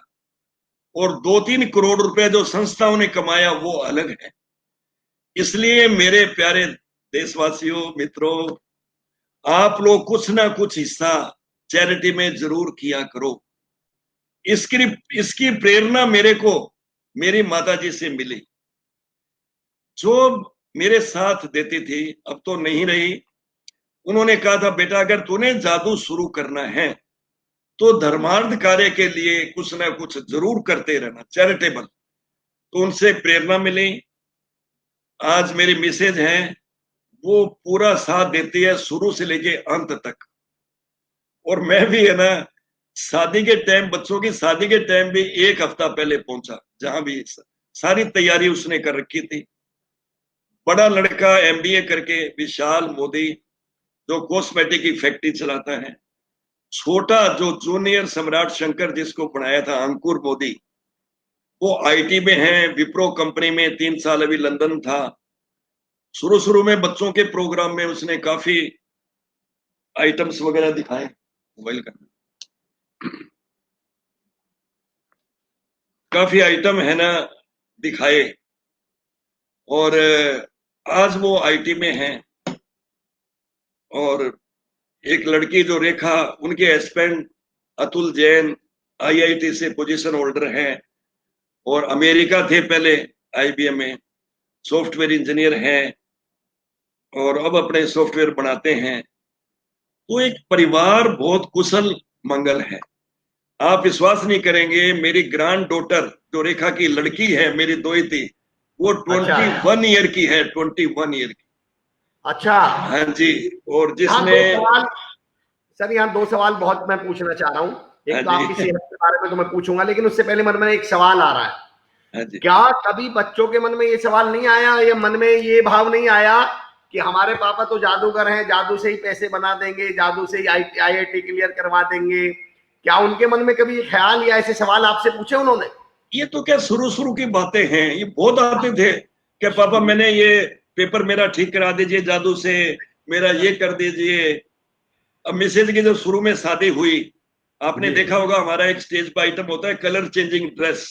और 2-3 करोड़ रुपए जो संस्थाओं ने कमाया वो अलग है। इसलिए मेरे प्यारे देशवासियों, मित्रों, आप लोग कुछ ना कुछ हिस्सा चैरिटी में जरूर किया करो। इसकी इसकी प्रेरणा मेरे को मेरी माता जी से मिली, जो मेरे साथ देती थी, अब तो नहीं रही। उन्होंने कहा था, बेटा अगर तूने जादू शुरू करना है तो धर्मार्थ कार्य के लिए कुछ ना कुछ जरूर करते रहना, चैरिटेबल। तो उनसे प्रेरणा मिली। आज मेरी मिसेज हैं, वो पूरा साथ देती है शुरू से लेके अंत तक। और मैं भी है ना, शादी के टाइम, बच्चों की शादी के टाइम भी 1 हफ्ता पहले पहुंचा, जहां भी सारी तैयारी उसने कर रखी थी। बड़ा लड़का एमबीए करके विशाल मोदी, जो कॉस्मेटिक की फैक्ट्री चलाता है। छोटा जो जूनियर सम्राट शंकर, जिसको बनाया था अंकुर मोदी, वो आईटी में है, विप्रो कंपनी में 3 साल अभी लंदन था। शुरू शुरू में बच्चों के प्रोग्राम में उसने काफी आइटम्स वगैरह दिखाए, मोबाइल का काफी आइटम है ना दिखाए। और आज वो आईटी में है। और एक लड़की जो रेखा, उनके हस्बैंड अतुल जैन आईआईटी से पोजीशन होल्डर हैं, और अमेरिका थे पहले आईबीएम में, सॉफ्टवेयर इंजीनियर हैं, और अब अपने सॉफ्टवेयर बनाते हैं। तो एक परिवार बहुत कुशल मंगल है। आप विश्वास नहीं करेंगे, मेरी ग्रैंड डॉटर जो रेखा की लड़की है, मेरी दोहिती, वो अच्छा 21 ईयर की है, 21 ईयर की। अच्छा। हाँ जी। और यहाँ जिसने, दो सवाल सर, यहाँ दो सवाल बहुत मैं पूछना चाह रहा हूँ। हाँ एक तो जी, आपकी सेहत के बारे में तो मैं पूछूंगा, लेकिन उससे पहले मन में एक सवाल आ रहा है। हाँ जी, क्या कभी बच्चों के मन में ये सवाल नहीं आया, या मन में ये भाव नहीं आया कि हमारे पापा तो जादूगर हैं, जादू से ही पैसे बना देंगे, जादू से ही आईआईटी क्लियर करवा देंगे? क्या उनके मन में कभी ये ख्याल या ऐसे सवाल आपसे पूछे उन्होंने? ये तो क्या शुरू शुरू की बातें हैं, ये बहुत आते थे कि पापा मैंने ये पेपर मेरा ठीक करा दीजिए जादू से, मेरा ये कर दीजिए। अब मिसेज की जब शुरू में शादी हुई, आपने जी देखा होगा हमारा एक स्टेज पर आइटम होता है कलर चेंजिंग ड्रेस।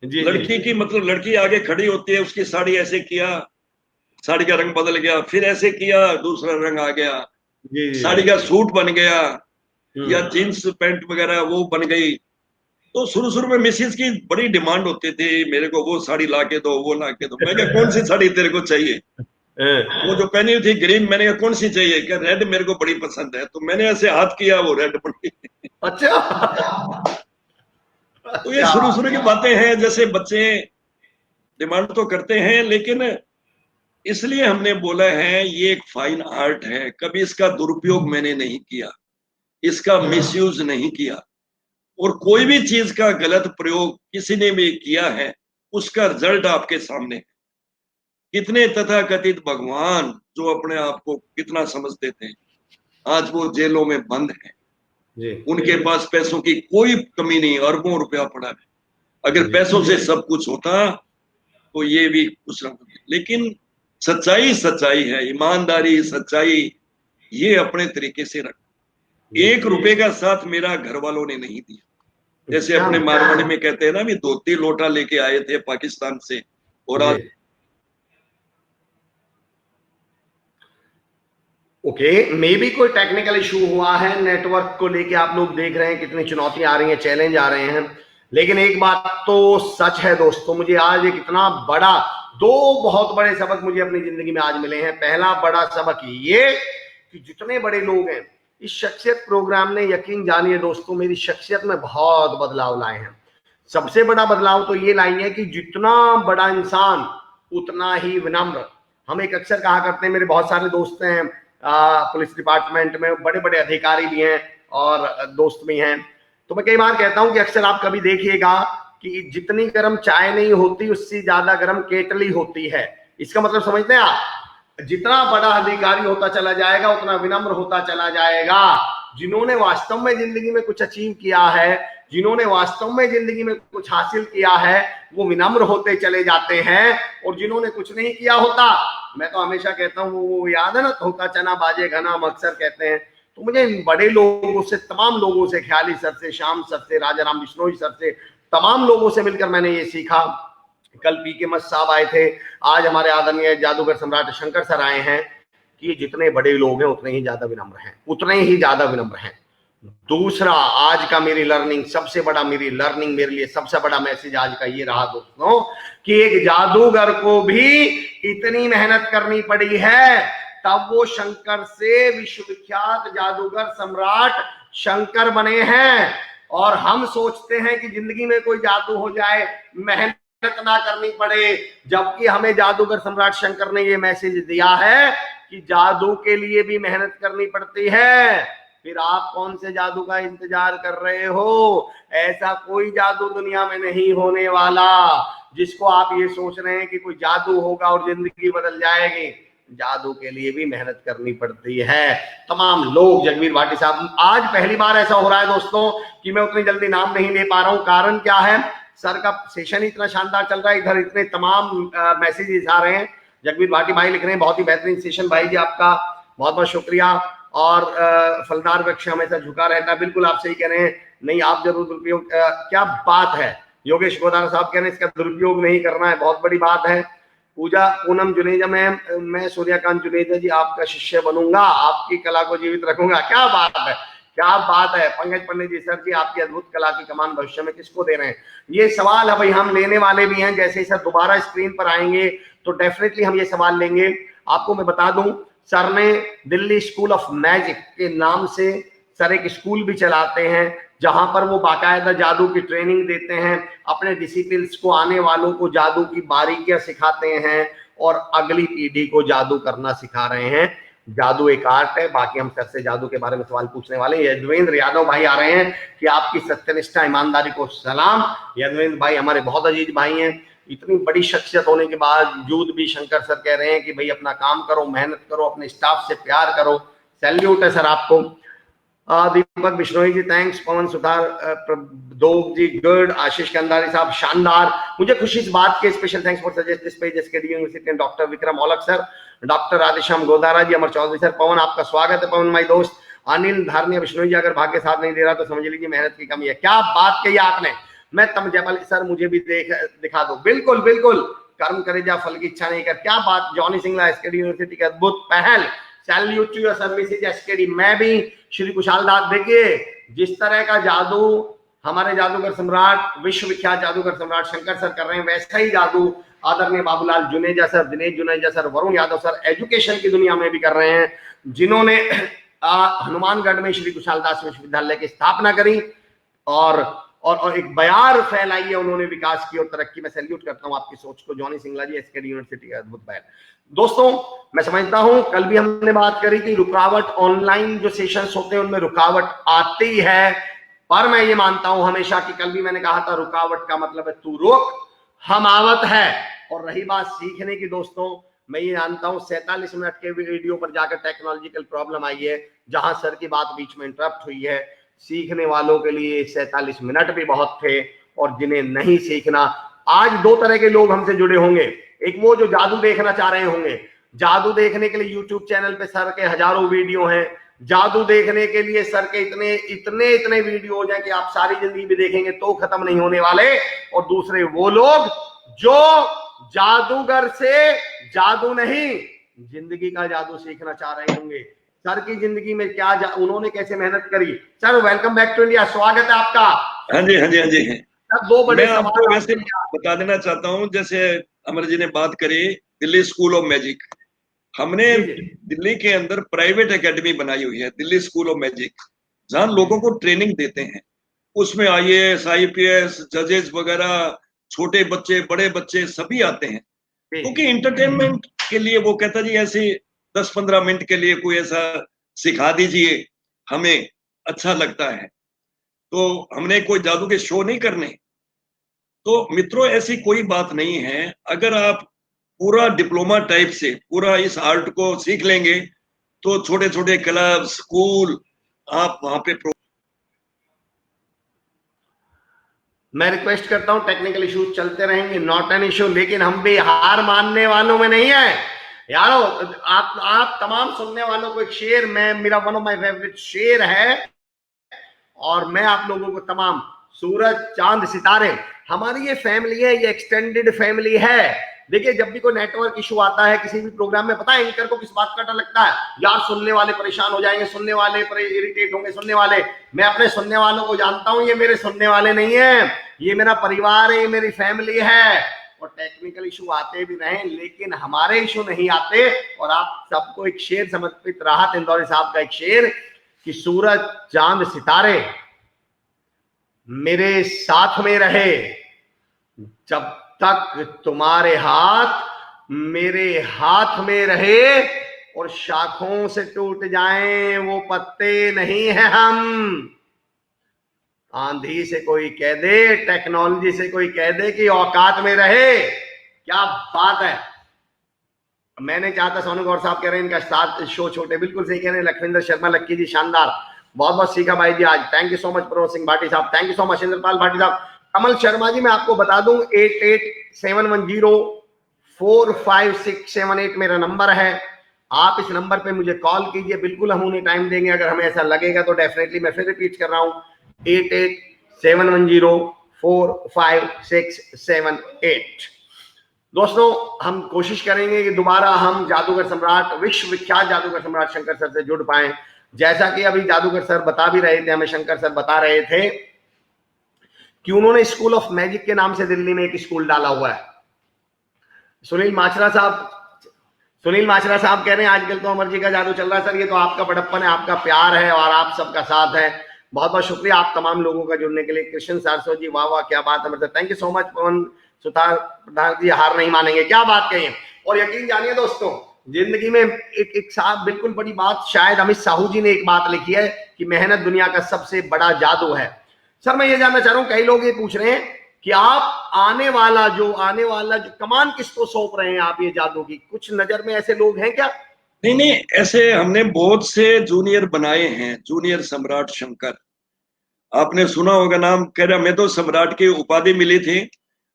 जी जी लड़की की मतलब लड़की आगे खड़ी होती है, उसकी साड़ी ऐसे किया, साड़ी का रंग बदल गया, फिर ऐसे किया, दूसरा रंग आ गया, जी साड़ी जी। का सूट बन गया, या हम्म। जींस पैंट वगैरह वो बन गई। तो शुरू शुरू में मिसेज की बड़ी डिमांड होती थी, मेरे को वो साड़ी ला के दो, वो ला के दो। मैं क्या, कौन सी साड़ी तेरे को चाहिए? वो जो पहनी हुई थी ग्रीन, मैंने कहा कौन सी चाहिए? क्या, रेड मेरे को बड़ी पसंद है। तो मैंने ऐसे हाथ किया, वो रेड बन गई। अच्छा। तो ये क्या शुरू बात। शुरू की बातें हैं, जैसे बच्चे डिमांड तो करते हैं, लेकिन इसलिए हमने बोला है ये एक फाइन आर्ट है, कभी इसका दुरुपयोग मैंने नहीं किया, इसका मिसयूज नहीं किया। और कोई भी चीज का गलत प्रयोग किसी ने भी किया है, उसका रिजल्ट आपके सामने है। कितने तथाकथित भगवान जो अपने आप को कितना समझते थे, आज वो जेलों में बंद हैं। जी उनके पास पैसों की कोई कमी नहीं, अरबों रुपया पड़ा है। अगर पैसों से सब कुछ होता तो ये भी कुछ ना होता। लेकिन सच्चाई सच्चाई है, ईमानदारी सच्चाई ये अपने तरीके से रख। 1 रुपए का साथ मेरा घर वालों ने नहीं दिया। जैसे अपने मारवाड़ी में कहते हैं ना, भी धोती लोटा लेके आए थे पाकिस्तान से, और आज ओके मे बी कोई टेक्निकल इशू हुआ है, नेटवर्क को लेके आप लोग देख रहे हैं कितनी चुनौतियां आ रही हैं, चैलेंज आ रहे हैं। लेकिन एक बात तो सच है दोस्तों, मुझे आज एक इतना बड़ा, 2 बहुत बड़े सबक मुझे अपनी जिंदगी में आज मिले हैं। पहला बड़ा सबक ये कि जितने बड़े लोग हैं, इस शख्सियत प्रोग्राम ने, यकीन जानिए दोस्तों, मेरी शख्सियत में बहुत बदलाव लाए हैं। सबसे बड़ा बदलाव तो ये लाई है कि जितना बड़ा इंसान उतना ही विनम्र। हम एक अक्सर कहा करते हैं, मेरे बहुत सारे दोस्त हैं पुलिस डिपार्टमेंट में, बड़े बड़े अधिकारी भी हैं और दोस्त भी हैं, तो मैं कई बार कहता हूं कि अक्सर आप कभी देखिएगा कि जितनी गर्म चाय नहीं होती उससे ज्यादा गर्म केटली होती है। इसका मतलब समझते हैं आप, जितना बड़ा अधिकारी होता चला जाएगा उतना विनम्र होता चला जाएगा। जिन्होंने वास्तव में जिंदगी में कुछ अचीव किया है, जिन्होंने वास्तव में जिंदगी में कुछ हासिल किया है, वो विनम्र होते चले जाते हैं। और जिन्होंने कुछ नहीं किया होता, मैं तो हमेशा कहता हूँ, वो याद है ना, धोखा चना बाजे घना, हम अक्सर कहते हैं। तो मुझे इन बड़े लोगों से, तमाम लोगों से, ख्याली सर से, श्याम सर से, राजा राम बिश्नोई सर से, तमाम लोगों से मिलकर मैंने ये सीखा। कल पी के मस्त साहब आए थे, आज हमारे आदरणीय जादूगर सम्राट शंकर सर आए हैं, कि जितने बड़े लोग हैं उतने ही ज्यादा विनम्र हैं, उतने ही ज्यादा विनम्र हैं। दूसरा, आज का मेरी लर्निंग, सबसे बड़ा मेरी लर्निंग, मेरे लिए सबसे बड़ा मैसेज आज का ये रहा दोस्तों, कि एक जादूगर को भी इतनी मेहनत करनी पड़ी है, तब वो शंकर से विश्वविख्यात जादूगर सम्राट शंकर बने हैं। और हम सोचते हैं कि जिंदगी में कोई जादू हो जाए, मेहनत ना करनी पड़े, जबकि हमें जादूगर सम्राट शंकर ने ये मैसेज दिया है कि जादू के लिए भी मेहनत करनी पड़ती है। फिर आप कौन से जादू का इंतजार कर रहे हो? ऐसा कोई जादू दुनिया में नहीं होने वाला जिसको आप ये सोच रहे हैं कि कोई जादू होगा और जिंदगी बदल जाएगी। जादू के लिए भी मेहनत करनी पड़ती है। तमाम लोग, जगवीर भाटी साहब, आज पहली बार ऐसा हो रहा है दोस्तों कि मैं उतनी जल्दी नाम नहीं ले पा रहा हूं। कारण क्या है, सर का सेशन इतना शानदार चल रहा है, इधर इतने तमाम मैसेजेस आ रहे हैं। जगवीर भाटी भाई लिख रहे हैं, बहुत ही बेहतरीन सेशन भाई जी, आपका बहुत बहुत शुक्रिया। और फलदार वृक्ष हमेशा झुका रहता है, बिल्कुल आप सही कह रहे हैं, नहीं आप जरूर दुरुपयोग, क्या बात है। योगेश गोदारा साहब कह रहे हैं इसका दुरुपयोग नहीं करना है, बहुत बड़ी बात है। पूजा पूनम जुनेजा मैम, मैं सूर्यकांत जुनेजा जी आपका शिष्य बनूंगा, आपकी कला को जीवित रखूंगा। क्या बात है, क्या बात है। पंकज पंडित जी, सर जी आपकी अद्भुत कला की कमान भविष्य में किसको दे रहे हैं? ये सवाल है भाई, हम लेने वाले भी हैं। जैसे ही सर दोबारा स्क्रीन पर आएंगे तो डेफिनेटली हम ये सवाल लेंगे। आपको मैं बता दूं, सर ने दिल्ली स्कूल ऑफ मैजिक के नाम से सर एक स्कूल भी चलाते हैं, जहां पर वो बाकायदा जादू की ट्रेनिंग देते हैं, अपने डिसिप्लिन्स को, आने वालों को जादू की बारीकियां सिखाते हैं और अगली पीढ़ी को जादू करना सिखा रहे हैं। जादू एक आर्ट है। बाकी हम सर से जादू के बारे में सवाल पूछने वाले हैं। यदवेंद्र यादव भाई आ रहे हैं कि आपकी सत्यनिष्ठा ईमानदारी को सलाम। यदवेंद्र भाई हमारे बहुत अजीज भाई हैं। इतनी बड़ी शख्सियत होने के बावजूद भी शंकर सर कह रहे हैं कि भाई अपना काम करो, मेहनत करो, अपने स्टाफ से प्यार करो। सैल्यूट है सर आपको। दीपक बिश्नोई जी थैंक्स। पवन सुधार दोग जी गुड। आशीष कंदारी साहब शानदार। मुझे खुशी इस बात के, special thanks for suggest this page SKD university and doctor Vikram Aulakh sir, doctor Radheshyam Godara ji, Amar Chaudhary sir. Pawan आपका स्वागत है। पवन माई दोस्त। अनिल धारनिया बिश्नोई जी, अगर भाग्य साथ नहीं दे रहा तो समझ लीजिए मेहनत की कमी है। क्या बात कही आपने। मैं तम जयपाल सर मुझे भी दिखा दो। बिल्कुल बिल्कुल, कर्म करे जा फल की इच्छा नहीं कर। क्या बात। जॉनी सिंगला एसकेडी यूनिवर्सिटी की अद्भुत पहल। Salute to your services SKD. मैं भी श्री कुशाल दास, देखिए जिस तरह का जादू हमारे जादूगर सम्राट, विश्वविख्यात जादूगर सम्राट शंकर सर कर रहे हैं, वैसा ही जादू आदरणीय Babulal Juneja sir, Dinesh Juneja sir, Varun Yadav sir education की दुनिया में भी कर रहे हैं, जिन्होंने हनुमानगढ़ में श्री कुशाल दास विश्वविद्यालय की स्थापना करी और एक बयार फैलाई है उन्होंने विकास की और तरक्की में। सैल्यूट करता हूं आपकी सोच को। जॉनी सिंगला जी, एसकेडी यूनिवर्सिटी का अद्भुत पहल। दोस्तों मैं समझता हूं, कल भी हमने बात करी थी, रुकावट, ऑनलाइन जो सेशंस होते हैं उनमें रुकावट आती है, पर मैं ये मानता हूं हमेशा कि कल भी मैंने कहा था रुकावट का मतलब है तू रुक, हम आवत है। और रही बात सीखने की दोस्तों, मैं ये जानता हूँ 47 मिनट के वीडियो पर जाकर टेक्नोलॉजिकल प्रॉब्लम आई है, जहां सर की बात बीच में इंटरप्ट हुई है। सीखने वालों के लिए 47 मिनट भी बहुत थे, और जिन्हें नहीं सीखना, आज दो तरह के लोग हमसे जुड़े होंगे। एक वो जो जादू देखना चाह रहे होंगे, जादू देखने के लिए यूट्यूब चैनल पे सर के हजारों वीडियो हैं, जादू देखने के लिए सर के इतने इतने इतने वीडियो हो जाए कि आप सारी जिंदगी भी देखेंगे तो खत्म नहीं होने वाले। और दूसरे वो लोग जो जादूगर से जादू नहीं, जिंदगी का जादू सीखना चाह रहे होंगे। सर की जिंदगी में क्या उन्होंने कैसे मेहनत करी। Sir welcome back to India, स्वागत है आपका। हाँ जी, हाँ जी, हाँ जी। सर दो बड़े मैं आपको वैसे बता देना चाहता हूँ, जैसे अमर जी ने बात करी दिल्ली स्कूल ऑफ मैजिक, हमने दिल्ली के अंदर प्राइवेट एकेडमी बनाई हुई है, दिल्ली स्कूल ऑफ मैजिक, जहां लोगों को ट्रेनिंग देते हैं। उसमें IAS, IPS, जजेस वगैरह, छोटे बच्चे, बड़े बच्चे सभी आते हैं, क्योंकि इंटरटेनमेंट के लिए वो कहता जी ऐसे 10-15 मिनट के लिए कोई ऐसा सिखा दीजिए, हमें अच्छा लगता है। तो हमने कोई जादू के शो नहीं करने। तो मित्रों ऐसी कोई बात नहीं है, अगर आप पूरा डिप्लोमा टाइप से पूरा इस आर्ट को सीख लेंगे तो छोटे छोटे क्लब, स्कूल, आप वहां पे मैं रिक्वेस्ट करता हूं, टेक्निकल इश्यूज चलते रहेंगे, नॉट एन इश्यू, लेकिन हम भी हार मानने वालों में नहीं है यारो। आप तमाम सुनने वालों को एक शेर, मैं मेरा वन ऑफ माय फेवरेट शेर है, और मैं आप लोगों को तमाम सूरज, चांद, सितारे, हमारी ये फैमिली है, ये एक्सटेंडेड फैमिली है। देखिए जब भी कोई नेटवर्क इशू आता है किसी भी प्रोग्राम में, पता है एंकर को किस बात का डर लगता है? यार सुनने वाले परेशान हो जाएंगे, सुनने वाले इरिटेट होंगे, सुनने वाले। मैं अपने सुनने वालों को जानता हूं, ये मेरे सुनने वाले नहीं है, ये मेरा परिवार है, ये मेरी फैमिली है। और टेक्निकल इशू आते भी रहे, लेकिन हमारे इशू नहीं आते। और आप सबको एक शेर समर्पित, राहत इंदौरी साहब का एक शेर, कि सूरज, चांद, सितारे मेरे साथ में रहे जब तक तुम्हारे हाथ मेरे हाथ में रहे, और शाखों से टूट जाएं वो पत्ते नहीं है हम। आंधी से कोई कह दे, टेक्नोलॉजी से कोई कह दे कि औकात में रहे, क्या बात है। मैंने चाहता, सोनू गौर साहब कह रहे हैं इनका 7 शो छोटे, बिल्कुल सही कह रहे हैं। लखविंदर शर्मा, लक्की जी शानदार, बहुत बहुत सीखा भाई जी आज, थैंक यू सो मच। प्रभु सिंह भाटी साहब, thank you so much. Indrapal Bhati साहब, कमल शर्मा जी, मैं आपको बता दूं 8871045678 मेरा नंबर है। आप इस नंबर पे मुझे कॉल कीजिए, बिल्कुल हम उन्हें टाइम देंगे। अगर हमें ऐसा लगेगा तो डेफिनेटली, मैं फिर रिपीट कर रहा हूं 8871045678। दोस्तों हम कोशिश करेंगे कि दोबारा हम जादूगर सम्राट, विश्व विख्यात जादूगर सम्राट शंकर सर से जुड़ पाएं। जैसा कि अभी जादूगर सर बता भी रहे थे, हमें शंकर सर बता रहे थे कि उन्होंने स्कूल ऑफ मैजिक के नाम से दिल्ली में एक स्कूल डाला हुआ है। सुनील माचरा साहब कह रहे हैं आजकल तो अमर जी का जादू चल रहा है। सर ये तो आपका बड़प्पन है, आपका प्यार है और आप सबका साथ है। बहुत बहुत शुक्रिया आप तमाम लोगों का जुड़ने के लिए। कृष्ण सारस्वत जी, वाह वाह क्या बात है, थैंक यू सो मच। पवन सुतार प्रधान जी, हार नहीं मानेंगे, क्या बात कही है। और यकीन जानिए दोस्तों, जिंदगी में एक साहब बिल्कुल बड़ी बात, शायद अमित साहू जी ने एक बात लिखी है कि मेहनत दुनिया का सबसे बड़ा जादू है। सर मैं ये जानना चाह रहा हूं, कई लोग ये पूछ रहे हैं कि आप आने वाला जो कमान किसको सौंप रहे हैं आप ये जादू की? कुछ नजर में ऐसे लोग हैं क्या? नहीं, ऐसे हमने बहुत से जूनियर बनाए हैं, जूनियर सम्राट शंकर, आपने सुना होगा नाम। कह रहा मैं तो सम्राट की उपाधि मिली थी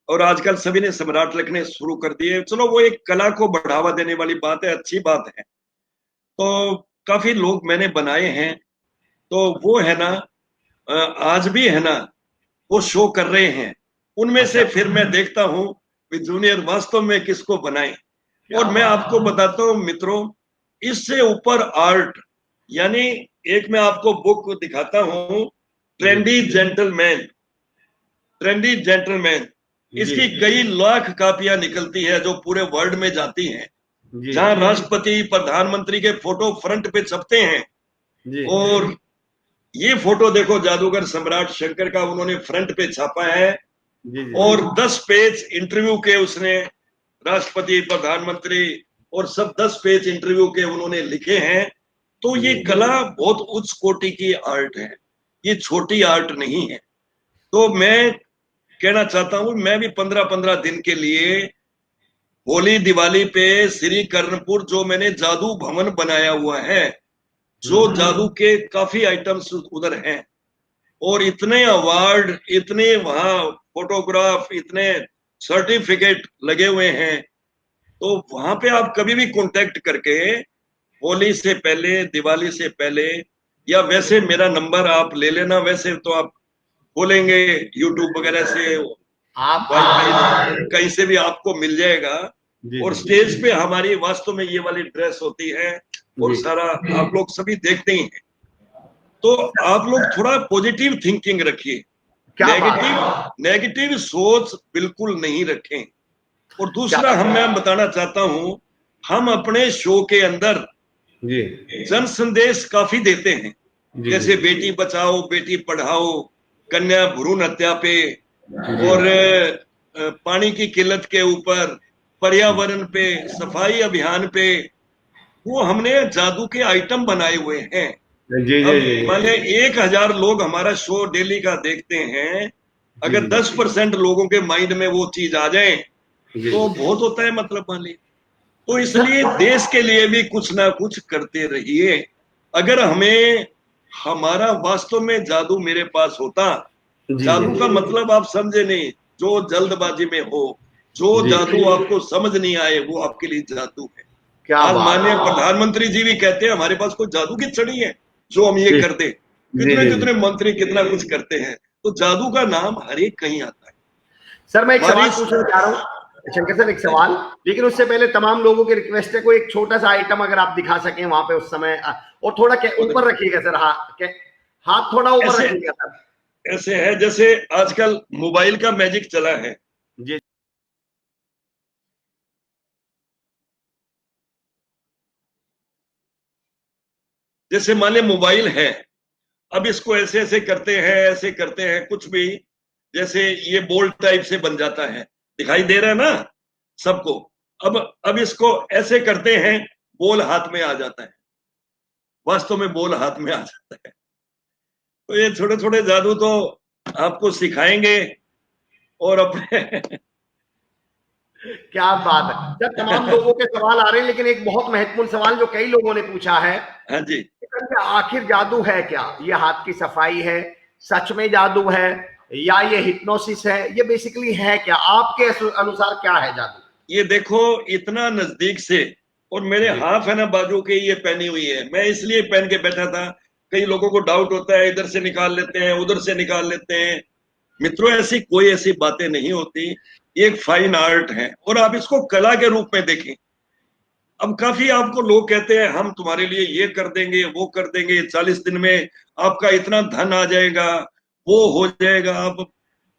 और आजकल सभी ने सम्राट लिखने शुरू कर दिए। चलो वो एक कला को बढ़ावा देने वाली बात है, अच्छी बात है। तो काफी लोग मैंने बनाए हैं, तो वो है ना, आज भी है ना, वो शो कर रहे हैं। उनमें से फिर मैं देखता हूं कि जूनियर वास्तव में किसको बनाए। और मैं आपको बताता हूं मित्रों, इससे ऊपर आर्ट, यानी एक मैं आपको बुक दिखाता हूं, ट्रेंडी जेंटलमैन, इसकी कई लाख कापियां निकलती है जो पूरे वर्ल्ड में जाती हैं, जहां राष्ट्रपति, प्रधानमंत्री के फोटो फ्रंट पे छपते हैं। और ये फोटो देखो जादूगर सम्राट शंकर का, उन्होंने फ्रंट पे छापा है। और 10 पेज इंटरव्यू के उसने, राष्ट्रपति, प्रधानमंत्री और सब 10 पेज इंटरव्यू के उन्होंने लिखे हैं। तो ये कला बहुत उच्च कोटि की आर्ट है, ये छोटी आर्ट नहीं है। तो मैं कहना चाहता हूं, मैं भी 15-15 दिन के लिए होली दिवाली पे श्री कर्णपुर जो मैंने जादू भवन बनाया हुआ है, जो जादू के काफी आइटम्स उधर हैं, और इतने अवार्ड, इतने वहां फोटोग्राफ, इतने सर्टिफिकेट लगे हुए हैं। तो वहां पे आप कभी भी कांटेक्ट करके होली से पहले, दिवाली से पहले, या वैसे मेरा नंबर आप ले लेना, वैसे तो आप बोलेंगे यूट्यूब वगैरह से, आप वाईफाई कहीं से भी आपको मिल जाएगा। जी और जी स्टेज पे हमारी वास्तव में ये वाली ड्रेस होती है, और जी। सारा आप लोग सभी देखते ही हैं। तो आप लोग थोड़ा पॉजिटिव थिंकिंग रखिए, क्या बात है, नेगेटिव नेगेटिव सोच बिल्कुल नहीं रखें। और क्या दूसरा मैं बताना चाहता हूं, हम अपने शो के अंदर जी जन संदेश काफी देते हैं, जी जैसे जी बेटी बचाओ बेटी पढ़ाओ, कन्या भ्रूण हत्या पे, जी और पानी की किल्लत के ऊपर, पर्यावरण पे, सफाई अभियान पे, वो हमने जादू के आइटम बनाए हुए हैं। जी जी अब जी मान लिया 1000 लोग हमारा शो डेली का देखते हैं, जी अगर 10% लोगों के माइंड में वो चीज आ जाए जी तो बहुत होता है, मतलब मान लीजिए। तो सर इसलिए देश के लिए भी कुछ ना कुछ करते रहिए। अगर हमें हमारा वास्तव में जादू मेरे पास होता, जी जी जादू का मतलब आप समझे नहीं, जो जल्दबाजी में हो, जो जी जादू आपको समझ नहीं आए, वो आपके लिए जादू है। क्या आज बात माननीय प्रधानमंत्री जी भी कहते हैं हमारे पास कोई जादू की छड़ी है जो हम ये जी कर दे। जी कितने जी जी। कितने मंत्री कितना कुछ करते हैं। तो जादू का नाम हर एक कहीं आता है। सर मैं एक हमारी सवाल पूछना चाह रहा हूँ शंकर सर, एक सवाल, लेकिन उससे पहले तमाम लोगों की रिक्वेस्ट है, कोई एक छोटा सा आइटम अगर आप दिखा सकें वहां पे उस समय, और थोड़ा ऊपर रखिएगा सर, हाथ थोड़ा ऊपर ऐसे रखिएगा सर। ऐसे है जैसे आजकल मोबाइल का मैजिक चला है। जी जैसे मान लिया मोबाइल है, अब इसको ऐसे ऐसे करते हैं, ऐसे करते हैं कुछ भी, जैसे ये बोल टाइप से बन जाता है, दिखाई दे रहा है ना सबको। अब इसको ऐसे करते हैं, बोल हाथ में आ जाता है, वास्तव में बोल हाथ में आ जाता है। तो ये छोटे छोटे जादू तो आपको सिखाएंगे, और अपने क्या बात है सर, तमाम लोगों के सवाल आ रहे हैं, लेकिन एक बहुत महत्वपूर्ण सवाल जो कई लोगों ने पूछा है हाँ जी, कि सर ये आखिर जादू है क्या? ये हाथ की सफाई है, सच में जादू है, या ये हिप्नोसिस है? ये बेसिकली है क्या आपके अनुसार, क्या है जादू? ये देखो इतना नजदीक से, और मेरे जी हाफ है ना बाजू के, ये पहनी हुई है, मैं इसलिए पहन के बैठा था। कई लोगों को डाउट होता है, इधर से निकाल लेते हैं, उधर से निकाल लेते हैं। मित्रों, ऐसी कोई ऐसी बातें नहीं होती। ये एक फाइन आर्ट है, और आप इसको कला के रूप में देखें। अब काफी आपको लोग कहते हैं हम तुम्हारे लिए ये कर देंगे, वो कर देंगे, 40 दिन में आपका इतना धन आ जाएगा, वो हो जाएगा। आप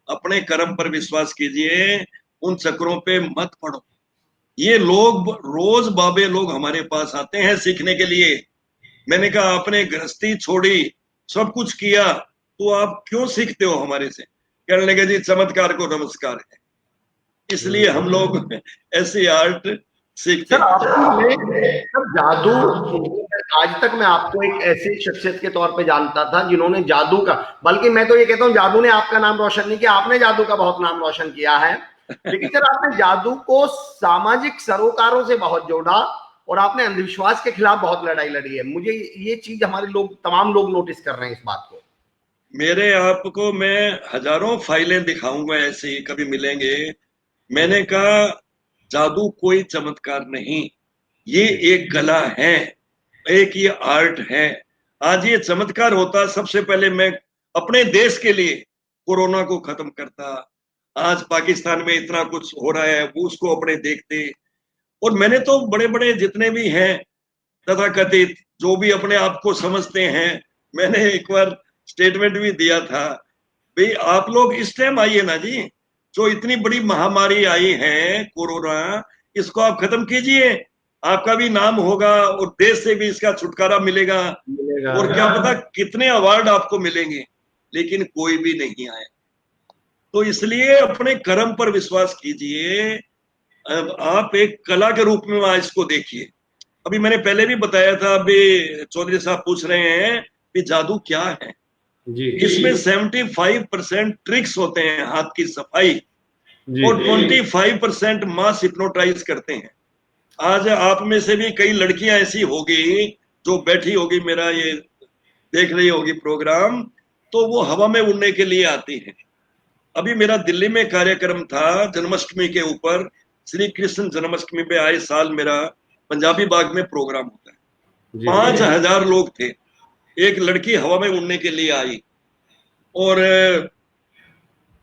अपने कर्म पर विश्वास कीजिए, उन चक्रों पे मत पड़ो। ये लोग रोज बाबे लोग हमारे पास आते हैं सीखने के लिए। मैंने कहा आपने गृहस्थी छोड़ी, सब कुछ किया, तो आप क्यों सीखते हो हमारे से? कहने लगे जी चमत्कार को नमस्कार है, इसलिए हम लोग ऐसी आर्ट सीखते सर हैं। सर जादू, आज तक मैं आपको एक ऐसी शख्सियत के तौर पे जानता था जिन्होंने जादू का, बल्कि मैं तो ये कहता हूँ जादू ने आपका नाम रोशन नहीं किया, आपने जादू का बहुत नाम रोशन किया है। लेकिन सर आपने जादू को सामाजिक सरोकारों से बहुत जोड़ा, और आपने अंधविश्वास के खिलाफ बहुत लड़ाई लड़ी है। मुझे ये चीज हमारे लोग, तमाम लोग नोटिस कर रहे हैं इस बात को। मेरे आपको मैं हजारों फाइलें दिखाऊंगा, ऐसे ही कभी मिलेंगे। मैंने कहा जादू कोई चमत्कार नहीं, ये जी एक कला है, एक ये आर्ट है। आज ये चमत्कार होता, सबसे पहले मैं अपने देश के लिए कोरोना को खत्म करता। आज पाकिस्तान में इतना कुछ हो रहा है, वो उसको अपने देखते। और मैंने तो बड़े बड़े जितने भी हैं तथाकथित, जो भी अपने आप को समझते हैं, मैंने एक बार स्टेटमेंट भी दिया था, भाई आप लोग इस टाइम आइए ना जी, जो इतनी बड़ी महामारी आई है कोरोना, इसको आप खत्म कीजिए, आपका भी नाम होगा, और देश से भी इसका छुटकारा मिलेगा, मिलेगा। और क्या पता कितने अवार्ड आपको मिलेंगे। लेकिन कोई भी नहीं आया। तो इसलिए अपने कर्म पर विश्वास कीजिए। अब आप एक कला के रूप में आज इसको देखिए। अभी मैंने पहले भी बताया था, अभी चौधरी साहब पूछ रहे हैं कि जादू क्या है। जी इसमें 75% ट्रिक्स होते हैं, हाथ की सफाई, और 25% मास हिप्नोटाइज करते हैं। आज आप में से भी कई लड़कियां ऐसी होगी जो बैठी होगी, मेरा ये देख रही होगी प्रोग्राम, तो वो हवा में उड़ने के लिए आती है। अभी मेरा दिल्ली में कार्यक्रम था जन्माष्टमी के ऊपर, श्री कृष्ण जन्माष्टमी पे आए साल मेरा पंजाबी बाग में प्रोग्राम होता है। 5000 लोग थे। एक लड़की हवा में उड़ने के लिए आई और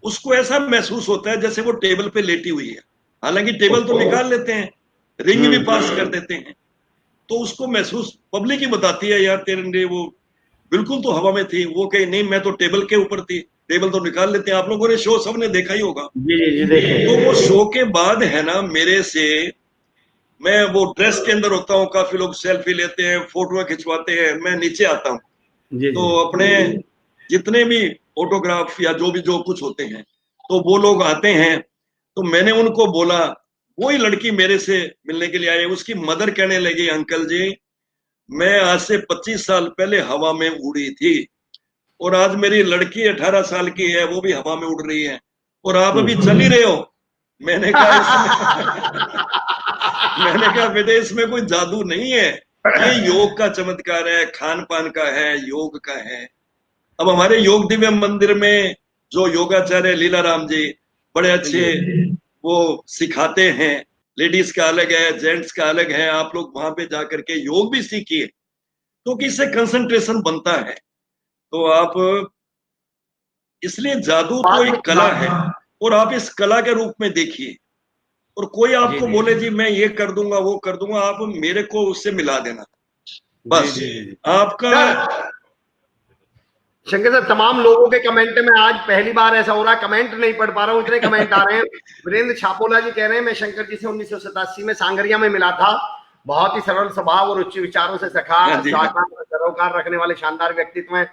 उसको ऐसा महसूस होता है जैसे वो टेबल पे लेटी हुई है। हालांकि टेबल तो निकाल लेते हैं, रिंग भी पास कर देते हैं, तो उसको महसूस पब्लिक ही बताती है, यार तेरे वो बिल्कुल तो हवा में थी। वो कहे नहीं, मैं तो टेबल के ऊपर थी, टेबल तो निकाल लेते हैं। आप लोगों ने शो सबने देखा ही होगा। जी देखे। तो वो शो के बाद है ना, मेरे से, मैं वो ड्रेस के अंदर होता हूँ, काफी लोग सेल्फी लेते हैं, फोटो खिंचवाते हैं, मैं नीचे आता हूँ तो अपने जितने भी फोटोग्राफ या जो कुछ होते हैं, तो वो लोग आते हैं। तो मैंने उनको बोला, वही लड़की मेरे से मिलने के लिए आई, उसकी मदर कहने लगी, अंकल जी मैं आज से 25 साल पहले हवा में उड़ी थी और आज मेरी लड़की 18 साल की है, वो भी हवा में उड़ रही है और आप अभी चल ही रहे हो। मैंने कहा इसमें मैंने कहा बेटे इसमें कोई जादू नहीं है, ये योग का चमत्कार है, खान पान का है, योग का है। अब हमारे योग दिव्य मंदिर में जो योगाचार्य लीलाराम जी बड़े अच्छे वो सिखाते हैं, लेडीज का अलग है, जेंट्स का अलग है। आप लोग वहां पे जाकर के योग भी सीखिए, क्योंकि इससे कंसंट्रेशन बनता है। तो आप, इसलिए जादू तो एक कला है और आप इस कला के रूप में देखिए। और कोई आपको बोले जी मैं ये कर दूंगा वो कर दूंगा, आप मेरे को उससे मिला देना बस। आपका शंकर सर, तमाम लोगों के कमेंट में आज पहली बार ऐसा हो रहा है, कमेंट नहीं पढ़ पा रहा हूँ, इतने कमेंट आ रहे हैं। वीरेंद्र छापोला जी कह रहे हैं, मैं शंकर जी से 1987 में सांगरिया में मिला था, बहुत ही सरल स्वभाव और उच्च विचारों से सखा, सरोकार रखने वाले शानदार व्यक्तित्व हैं।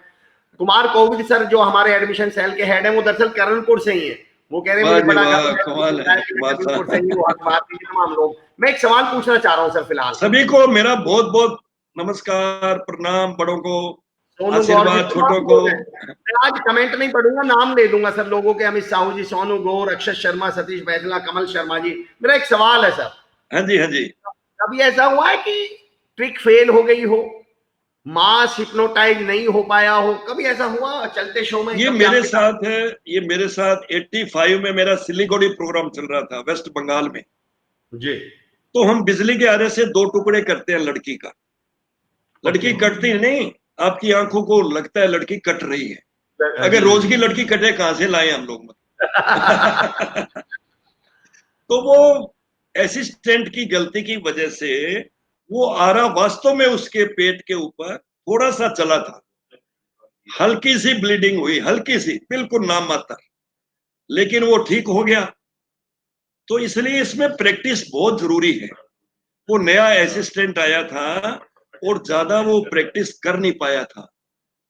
कुमार कोविद सर जो हमारे एडमिशन सेल के हेड हैं, वो दरअसल करणपुर से ही है। वो कह रहे हैं मुझे बड़ा करणपुर से ही वो तमाम लोग। मैं एक सवाल पूछना चाह रहा हूँ सर फिलहाल। सभी को मेरा बहुत बहुत नमस्कार, प्रणाम, बड़ों को आशीर्वाद, छोटों को। मैं आज कमेंट नहीं पढ़ूंगा, नाम ले दूंगा सर लोगों के, अमित साहू जी, सोनू गौर, अक्षय शर्मा, सतीश बैजला, कमल शर्मा जी। मेरा एक सवाल है सर। हाँ जी, हाँ जी। कभी ऐसा हुआ है कि ट्रिक फेल हो गई हो, मास हिप्नोटाइज नहीं हो पाया हो, कभी ऐसा हुआ चलते शो में? ये मेरे साथ है, ये मेरे साथ 85 में मेरा सिलीगुड़ी प्रोग्राम चल रहा था वेस्ट बंगाल में जी। तो हम बिजली के आरे से 2 टुकड़े करते हैं लड़की का। लड़की कटती नहीं, आपकी आंखों को लगता है लड़की कट रही है। अगर रोज की लड़की कटे कहां से लाए हम लोग तो वो असिस्टेंट की गलती की वजह से वो आरा वास्तव में उसके पेट के ऊपर थोड़ा सा चला था, हल्की सी ब्लीडिंग हुई, हल्की सी, बिल्कुल नाम मात्र, लेकिन वो ठीक हो गया। तो इसलिए इसमें प्रैक्टिस बहुत जरूरी है। वो नया असिस्टेंट आया था और ज्यादा वो प्रैक्टिस कर नहीं पाया था,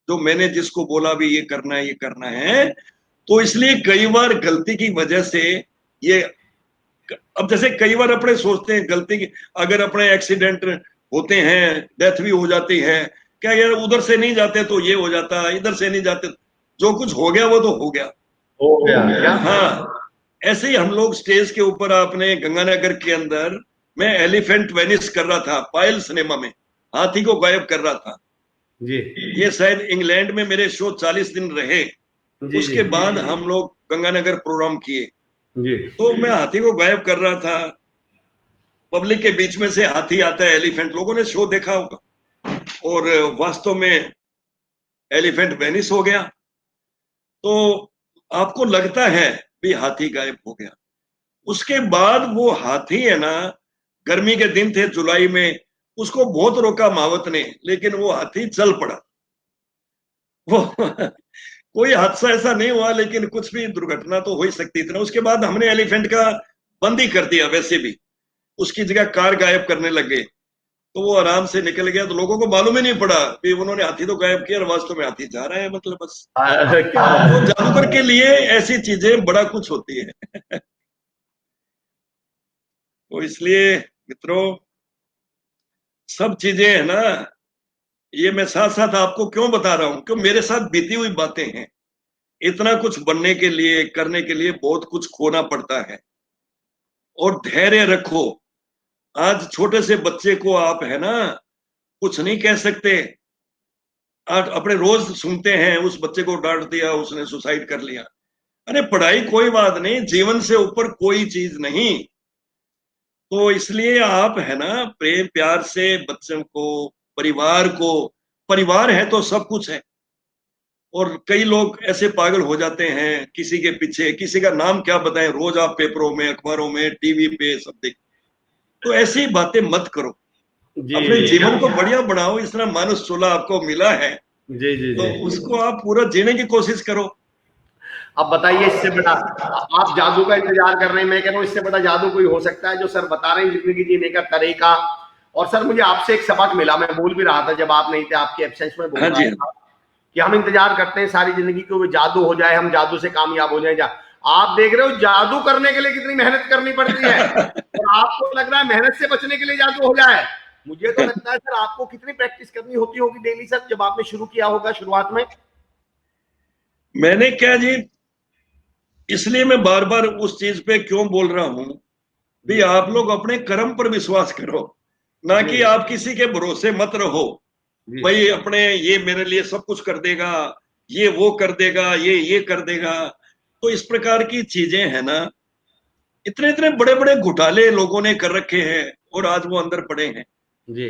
तो मैंने जिसको बोला भी ये करना है, ये करना है, तो इसलिए कई बार गलती की वजह से ये, अब जैसे कई बार अपने सोचते हैं गलती की, अगर अपने एक्सीडेंट होते हैं, डेथ भी हो जाती है, क्या यार उधर से नहीं जाते तो ये हो जाता, इधर से नहीं जाते, जो कुछ हो गया वो तो हो गया। हाँ, ऐसे ही हम लोग स्टेज के ऊपर अपने गंगानगर के अंदर, मैं एलिफेंट वेनिस कर रहा था पायल सिनेमा में, हाथी को गायब कर रहा था जी। ये शायद इंग्लैंड में मेरे शो 40 दिन रहे जी, उसके जी, बाद जी, हम लोग गंगानगर प्रोग्राम किए जी। तो मैं हाथी को गायब कर रहा था, पब्लिक के बीच में से हाथी आता है, एलिफेंट, लोगों ने शो देखा होगा, और वास्तव में एलिफेंट वेनिस हो गया। तो आपको लगता है भी हाथी गायब हो गया। उसके बाद वो हाथी है ना, गर्मी के दिन थे जुलाई में, उसको बहुत रोका मावत ने, लेकिन वो हाथी चल पड़ा। वो कोई हादसा ऐसा नहीं हुआ, लेकिन कुछ भी दुर्घटना तो हो ही सकती थी ना। उसके बाद हमने एलिफेंट का बंद ही कर दिया, वैसे भी उसकी जगह कार गायब करने लगे, तो वो आराम से निकल गया, तो लोगों को मालूम ही नहीं पड़ा कि उन्होंने हाथी तो गायब किया और वास्तव में हाथी जा रहा है, मतलब बस। तो जादूगर के लिए ऐसी चीजें बड़ा कुछ होती है तो इसलिए मित्रों, सब चीजें है ना, ये मैं साथ साथ आपको क्यों बता रहा हूं, क्यों मेरे साथ बीती हुई बातें हैं। इतना कुछ बनने के लिए, करने के लिए बहुत कुछ खोना पड़ता है। और धैर्य रखो। आज छोटे से बच्चे को आप है ना कुछ नहीं कह सकते। आप अपने रोज सुनते हैं उस बच्चे को डांट दिया, उसने सुसाइड कर लिया। अरे पढ़ाई कोई बात नहीं, जीवन से ऊपर कोई चीज नहीं। तो इसलिए आप है ना प्रेम प्यार से बच्चों को, परिवार को, परिवार है तो सब कुछ है। और कई लोग ऐसे पागल हो जाते हैं किसी के पीछे, किसी का नाम क्या बताएं, रोज आप पेपरों में, अखबारों में, टीवी पे सब देख। तो ऐसी बातें मत करो। जी अपने जी जीवन को बढ़िया बनाओ। इस तरह मानुष चूल्हा आपको मिला है जी जी तो जी। उसको आप पूरा जीने की कोशिश करो। अब बताइए, इससे बड़ा आप जादू का इंतजार कर रहे हैं, मैं कह रहा हूँ इससे बड़ा जादू कोई हो सकता है जो सर बता रहे हैं जिंदगी जीने का तरीका। और सर मुझे आपसे एक सबक मिला, मैं भूल भी रहा था जब आप नहीं थे, आपके एब्सेंस में बोल हाँ रहा जी, था कि हम इंतजार करते हैं सारी जिंदगी को जादू हो जाए, हम जादू से कामयाब हो जाए। आप देख रहे हो जादू करने के लिए कितनी मेहनत करनी पड़ती है, और आपको लग रहा है मेहनत से बचने के लिए जादू हो जाए। मुझे तो लगता है सर आपको कितनी प्रैक्टिस करनी होती होगी डेली सर, जब आपने शुरू किया होगा शुरुआत में। मैंने क्या जी, इसलिए मैं बार बार उस चीज पे क्यों बोल रहा हूं भी, आप लोग अपने कर्म पर विश्वास करो, ना कि आप किसी के भरोसे मत रहो। भाई अपने ये मेरे लिए सब कुछ कर देगा, ये वो कर देगा, ये कर देगा। तो इस प्रकार की चीजें है ना, इतने इतने बड़े बड़े घोटाले लोगों ने कर रखे हैं और आज वो अंदर पड़े हैं। जी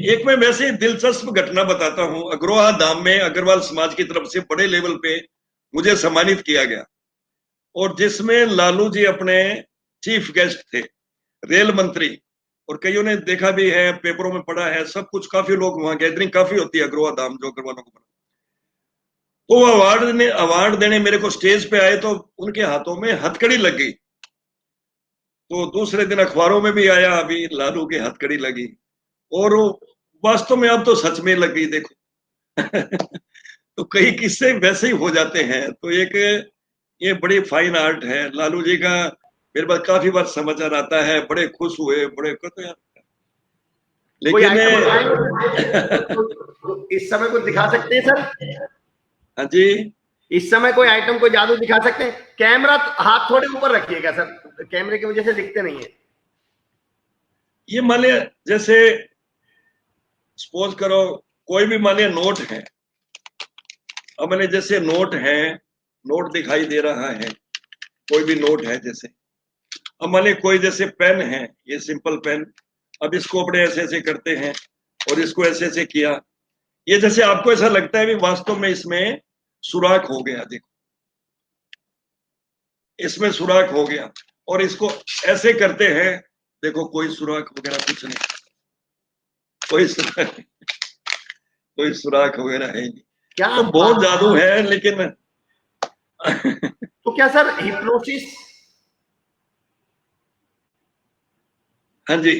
एक मैं वैसे दिलचस्प घटना बताता हूं। अग्रोहा धाम में अग्रवाल समाज की तरफ से बड़े लेवल पे मुझे सम्मानित किया गया, और जिसमें लालू जी अपने चीफ गेस्ट थे, रेल मंत्री। और कईयों ने देखा भी है, पेपरों में पढ़ा है, सब कुछ। काफी लोग वहां, गैदरिंग काफी होती है अग्रवाल धाम जो अग्रवालों को बना। तो वो अवार्ड देने मेरे को स्टेज पे आए तो उनके हाथों में हथकड़ी लग गई। तो दूसरे दिन अखबारों में भी आया अभी लालू की हथकड़ी लगी, और वास्तव में अब तो सच में लग गई देखो। तो कई किस्से वैसे ही हो जाते हैं। तो एक ये बड़ी फाइन आर्ट है लालू जी का। मेरे पास काफी बार समाचार आता है, बड़े खुश हुए, बड़े कहते यार। कोई लेकिन आइटम बताएंगे इस समय कुछ दिखा सकते हैं सर? हाँ जी, इस समय कोई आइटम को जादू दिखा सकते हैं? कैमरा हाथ थोड़े ऊपर रखिएगा सर, कैमरे की वजह से दिखते नहीं है। ये मान लिया जैसे सपोज करो कोई भी मान लिया नोट है। अब मैंने जैसे नोट है, नोट दिखाई दे रहा है, कोई भी नोट है जैसे। अब मान लिया कोई जैसे पेन है, ये सिंपल पेन। अब इसको अपने ऐसे ऐसे करते हैं और इसको ऐसे ऐसे किया। ये जैसे आपको ऐसा लगता है भी वास्तव में इसमें सुराख हो गया, देखो इसमें सुराख हो गया। और इसको ऐसे करते हैं, देखो कोई सुराख वगैरह कुछ नहीं, कोई सुराख वगैरह है नहीं। क्या तो बहुत जादू है। लेकिन तो क्या सर हिप्नोसिस? हाँ जी,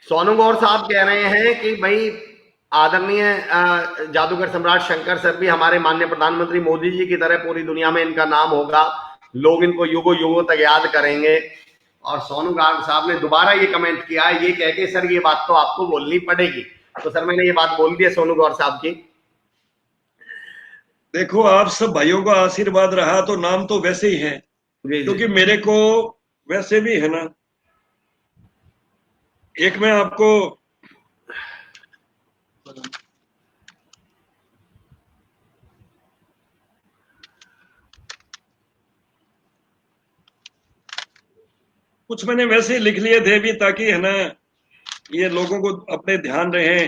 सोनू गौर साहब कह रहे हैं कि भाई आदरणीय जादूगर सम्राट शंकर सर भी हमारे माननीय प्रधानमंत्री मोदी जी की तरह पूरी दुनिया में इनका नाम होगा, लोग इनको युगों युगों तक याद करेंगे। और सोनू गौर साहब ने दोबारा ये कमेंट किया ये कह के सर ये बात तो आपको बोलनी पड़ेगी। तो सर मैंने ये बात बोल दी है सोनू गौर साहब की। देखो आप सब भाइयों का आशीर्वाद रहा तो नाम तो वैसे ही है, क्योंकि मेरे को वैसे भी है ना। एक मैं आपको कुछ मैंने वैसे लिख लिए थे भी, ताकि है ना ये लोगों को अपने ध्यान रहे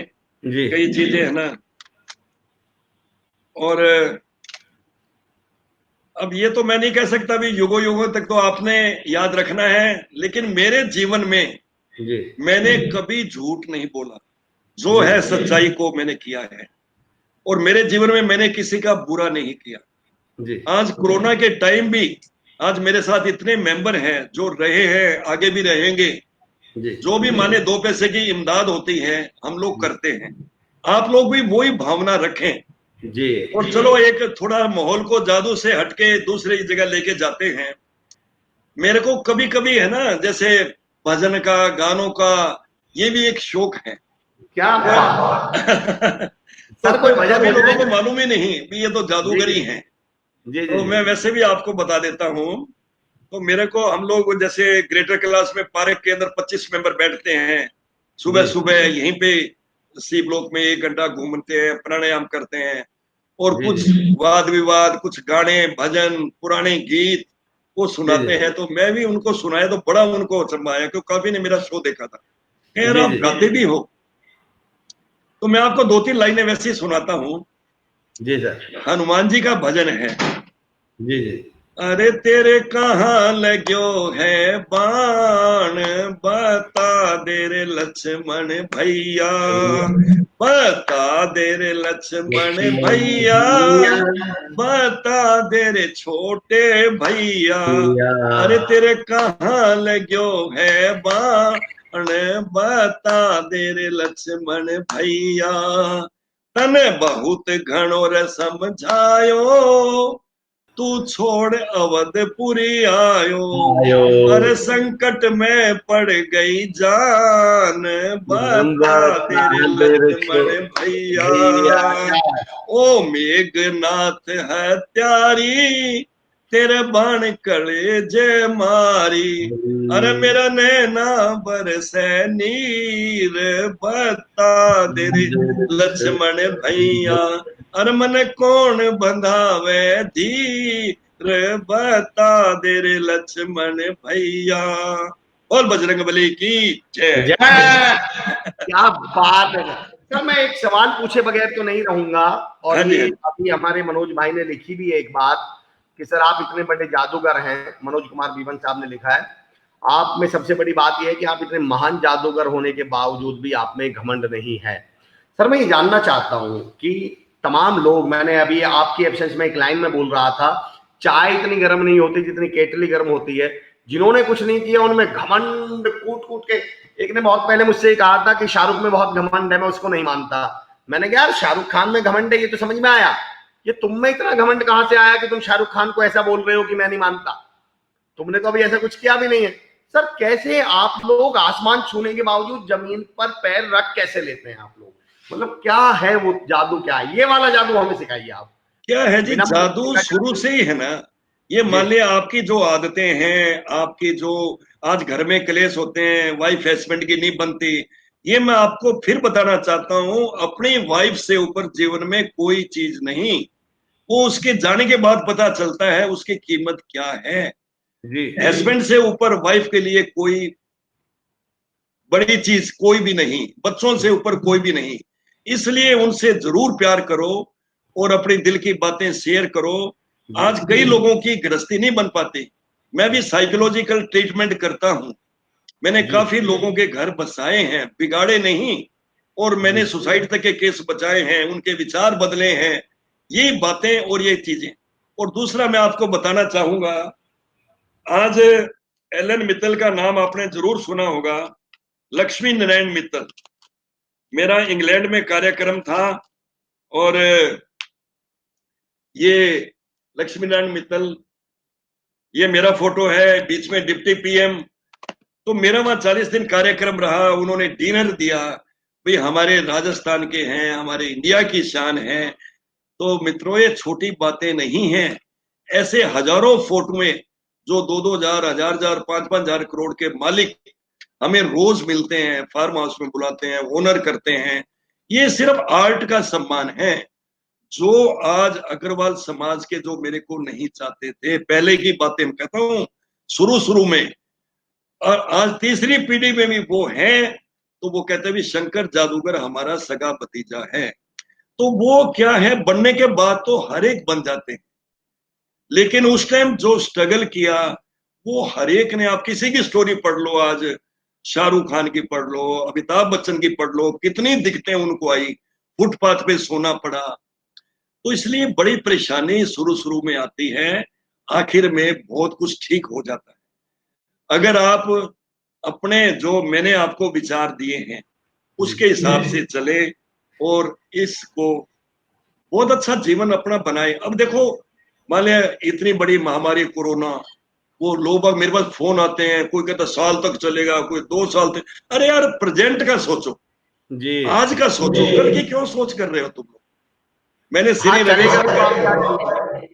कई चीजें है ना। और अब ये तो मैं नहीं कह सकता भी युगों युगों तक तो आपने याद रखना है, लेकिन मेरे जीवन में मैंने कभी झूठ नहीं बोला। जो है सच्चाई को मैंने किया है, और मेरे जीवन में मैंने किसी का बुरा नहीं किया। आज कोरोना के टाइम भी आज मेरे साथ इतने मेंबर हैं जो रहे हैं, आगे भी रहेंगे। जो भी माने 2 पैसे की इमदाद होती है हम लोग करते हैं। आप लोग भी वही भावना रखें जी। और चलो एक थोड़ा माहौल को जादू से हटके दूसरी जगह लेके जाते हैं। मेरे को कभी कभी है ना जैसे भजन का, गानों का, ये भी एक शौक है। क्या तो सर कोई भजन कभी हो लोगों जाए? को मालूम ही नहीं भी ये तो जादूगरी हैं। जी जी तो मैं वैसे भी आपको बता देता हूँ। तो मेरे को, हम लोग जैसे ग्रेटर कैलाश में पार्क के अंदर 25 मेंबर बैठते हैं, सुबह जी सुबह यहीं पे सी ब्लॉक में 1 घंटा घूमते हैं, प्राणायाम करते हैं, और जी कुछ जी वाद विवाद, कुछ गाने भजन पुराने गीत वो जी सुनाते जी हैं। तो मैं भी उनको सुनाया तो बड़ा उनको अचंभा आया, क्योंकि काफी ने मेरा शो देखा था। यार जी आप जी गाते भी हो? तो मैं आपको 2-3 लाइनें वैसे ही सुनाता हूँ। जी सर। हनुमान जी का भजन है। जी जी अरे तेरे कहाँ लग्यो है बाण, बता दे रे लक्ष्मण भैया, बता दे रे लक्ष्मण लक्ष्मण भैया, भैया बता दे रे छोटे भैया। भैया। अरे तेरे कहाँ लग्यो है बाण, बता दे रे लक्ष्मण भैया, तने बहुत घणो रे समझायो, तू छोड़ अवधपुरी आयो। आयो अरे संकट में पड़ गई जान, बता तेरे मेरे लक्ष्मण भैया। भैया। ओ मेघनाथ हत्यारी, तेरे बाण कले जे मारी। अरे मेरा नैना बरसे नीर, बता दे रे लक्ष्मण भैया। अरे मन कौन बंधावे धीर, बता दे रे लक्ष्मण भैया। बोल बजरंग बली की जय। जय। क्या बात है सर। मैं एक सवाल पूछे बगैर तो नहीं रहूंगा। हाँ और जी, ये हाँ जी। अभी हमारे मनोज भाई ने लिखी भी है एक बात कि सर आप इतने बड़े जादूगर हैं। मनोज कुमार बीवन साहब ने लिखा है, आप में सबसे बड़ी बात यह है कि आप इतने महान जादूगर होने के बावजूद भी आप में घमंड नहीं है। सर मैं ये जानना चाहता हूं कि तमाम लोग, मैंने अभी आपकी एब्सेंस में एक लाइन में बोल रहा था, चाय इतनी गर्म नहीं होती जितनी केटली गर्म होती है। जिन्होंने कुछ नहीं किया उनमें घमंड कूट कूट के। एक ने बहुत पहले मुझसे कहा था कि शाहरुख में बहुत घमंड है, मैं उसको नहीं मानता। मैंने कहा यार शाहरुख खान में घमंड है ये तो समझ में आया, ये तुम में इतना घमंड कहां से आया कि तुम शाहरुख खान को ऐसा बोल रहे हो कि मैं नहीं मानता? तुमने तो अभी ऐसा कुछ किया भी नहीं है। सर कैसे आप लोग आसमान छूने के बावजूद जमीन पर पैर रख कैसे लेते हैं आप लोग? मतलब क्या है वो जादू, क्या है ये वाला जादू, हमें सिखाइए आप। क्या है जी, विनम्र जादू होकर शुरू जादू। से ही है ना। ये जी मान लिया आपकी जो आदतें हैं, आपकी जो आज घर में क्लेश होते हैं, वाइफ हस्बैंड की नहीं बनती, ये मैं आपको फिर बताना चाहता हूं, अपनी वाइफ से ऊपर जीवन में कोई चीज नहीं। वो उसके जाने के बाद पता चलता है उसकी कीमत क्या है। जी हस्बैंड से ऊपर वाइफ के लिए कोई बड़ी चीज कोई भी नहीं, बच्चों से ऊपर कोई भी नहीं। इसलिए उनसे जरूर प्यार करो और अपनी दिल की बातें शेयर करो। जी आज कई लोगों की गृहस्थी नहीं बन पाती। मैं भी साइकोलॉजिकल ट्रीटमेंट करता हूं। मैंने जी काफी लोगों के घर बसाए हैं, बिगाड़े नहीं, और जी मैंने सुसाइड तक के केस बचाए हैं, उनके विचार बदले हैं। ये बातें और ये चीजें। और दूसरा मैं आपको बताना चाहूंगा, आज एलन मित्तल का नाम आपने जरूर सुना होगा, लक्ष्मी नारायण मित्तल। मेरा इंग्लैंड में कार्यक्रम था, और ये लक्ष्मी नारायण मित्तल, ये मेरा फोटो है, बीच में डिप्टी पीएम। तो मेरा वहां 40 दिन कार्यक्रम रहा, उन्होंने डिनर दिया। भाई हमारे राजस्थान के हैं, हमारे इंडिया की शान है। तो मित्रों ये छोटी बातें नहीं हैं। ऐसे हजारों फोटोएं जो 2-2 हजार, हजार, 5-5 हजार करोड़ के मालिक हमें रोज मिलते हैं, फार्म हाउस में बुलाते हैं, ऑनर करते हैं। ये सिर्फ आर्ट का सम्मान है। जो आज अग्रवाल समाज के जो मेरे को नहीं चाहते थे, पहले की बातें मैं कहता हूं, शुरू शुरू में, और आज तीसरी पीढ़ी में भी वो हैं, तो वो कहते हैं भी शंकर जादूगर हमारा सगा भतीजा है। तो वो क्या है, बनने के बाद तो हर एक बन जाते हैं, लेकिन उस टाइम जो स्ट्रगल किया वो हर एक ने। आप किसी की स्टोरी पढ़ लो, आज शाहरुख खान की पढ़ लो, अमिताभ बच्चन की पढ़ लो, कितनी दिक्कतें उनको आई, फुटपाथ पे सोना पड़ा। तो इसलिए बड़ी परेशानी शुरू शुरू में आती है, आखिर में बहुत कुछ ठीक हो जाता है अगर आप अपने जो मैंने आपको विचार दिए हैं जी उसके हिसाब से चले और इसको बहुत अच्छा जीवन अपना बनाए। अब देखो, मान लिया इतनी बड़ी महामारी कोरोना, वो लोग मेरे पास फोन आते हैं, कोई कहता साल तक चलेगा, कोई 2 साल तक। अरे यार प्रेजेंट का सोचो, जी। आज का सोचो, कल की क्यों सोच कर रहे हो तुम लोग। मैंने हाँ श्रीनगर चलेगा तो से, आप क्या करेंगे?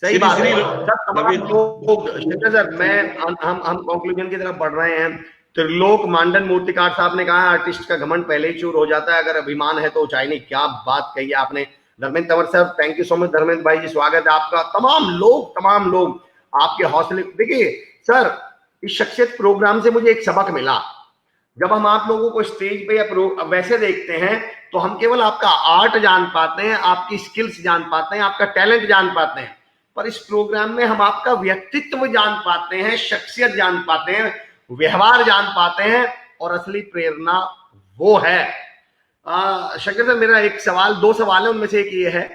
सही बात है सर। तमाम लोग, शंकर सर, हम कंक्लूजन की तरफ बढ़ रहे हैं। त्रिलोक मांडन मूर्तिकार साहब ने कहा, आर्टिस्ट का घमंड पहले ही चूर हो जाता है, अगर अभिमान है तो ऊंचाई नहीं। क्या बात कही आपने Dharmendra Tanwar sir, thank you so much Dharmendra भाई जी, स्वागत है आपका। तमाम लोग आपके हौसले। देखिए सर, इस शख्सियत प्रोग्राम से मुझे एक सबक मिला। जब हम आप लोगों को स्टेज पे या वैसे देखते हैं तो हम केवल आपका आर्ट जान पाते हैं, आपकी स्किल्स जान पाते हैं, आपका टैलेंट जान पाते हैं, पर इस प्रोग्राम में हम आपका व्यक्तित्व जान पाते हैं, शख्सियत जान पाते हैं, व्यवहार जान पाते हैं, और असली प्रेरणा वो है। शंकर सर, मेरा एक सवाल, 2 सवाल है, उनमें से एक ये है,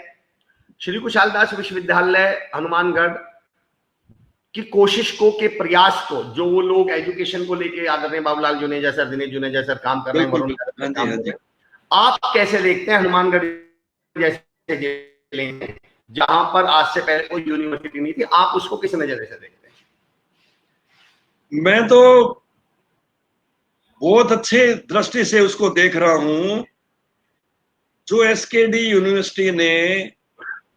श्री कुशाल दास विश्वविद्यालय हनुमानगढ़ की कोशिश को, के प्रयास को, जो वो लोग एजुकेशन को लेके आदरणीय बाबूलाल जुनेजा सर, दिनेश जुनेजा सर काम कर रहे हैं, वरुण काम कर रहे हैं, आप कैसे देखते हैं हनुमानगढ़ जैसे जिले में जहां पर आज से पहले कोई यूनिवर्सिटी नहीं थी, आप उसको किस नजरिए से देखते हैं? मैं तो बहुत अच्छे दृष्टि से उसको देख रहा हूं। जो एसकेडी यूनिवर्सिटी ने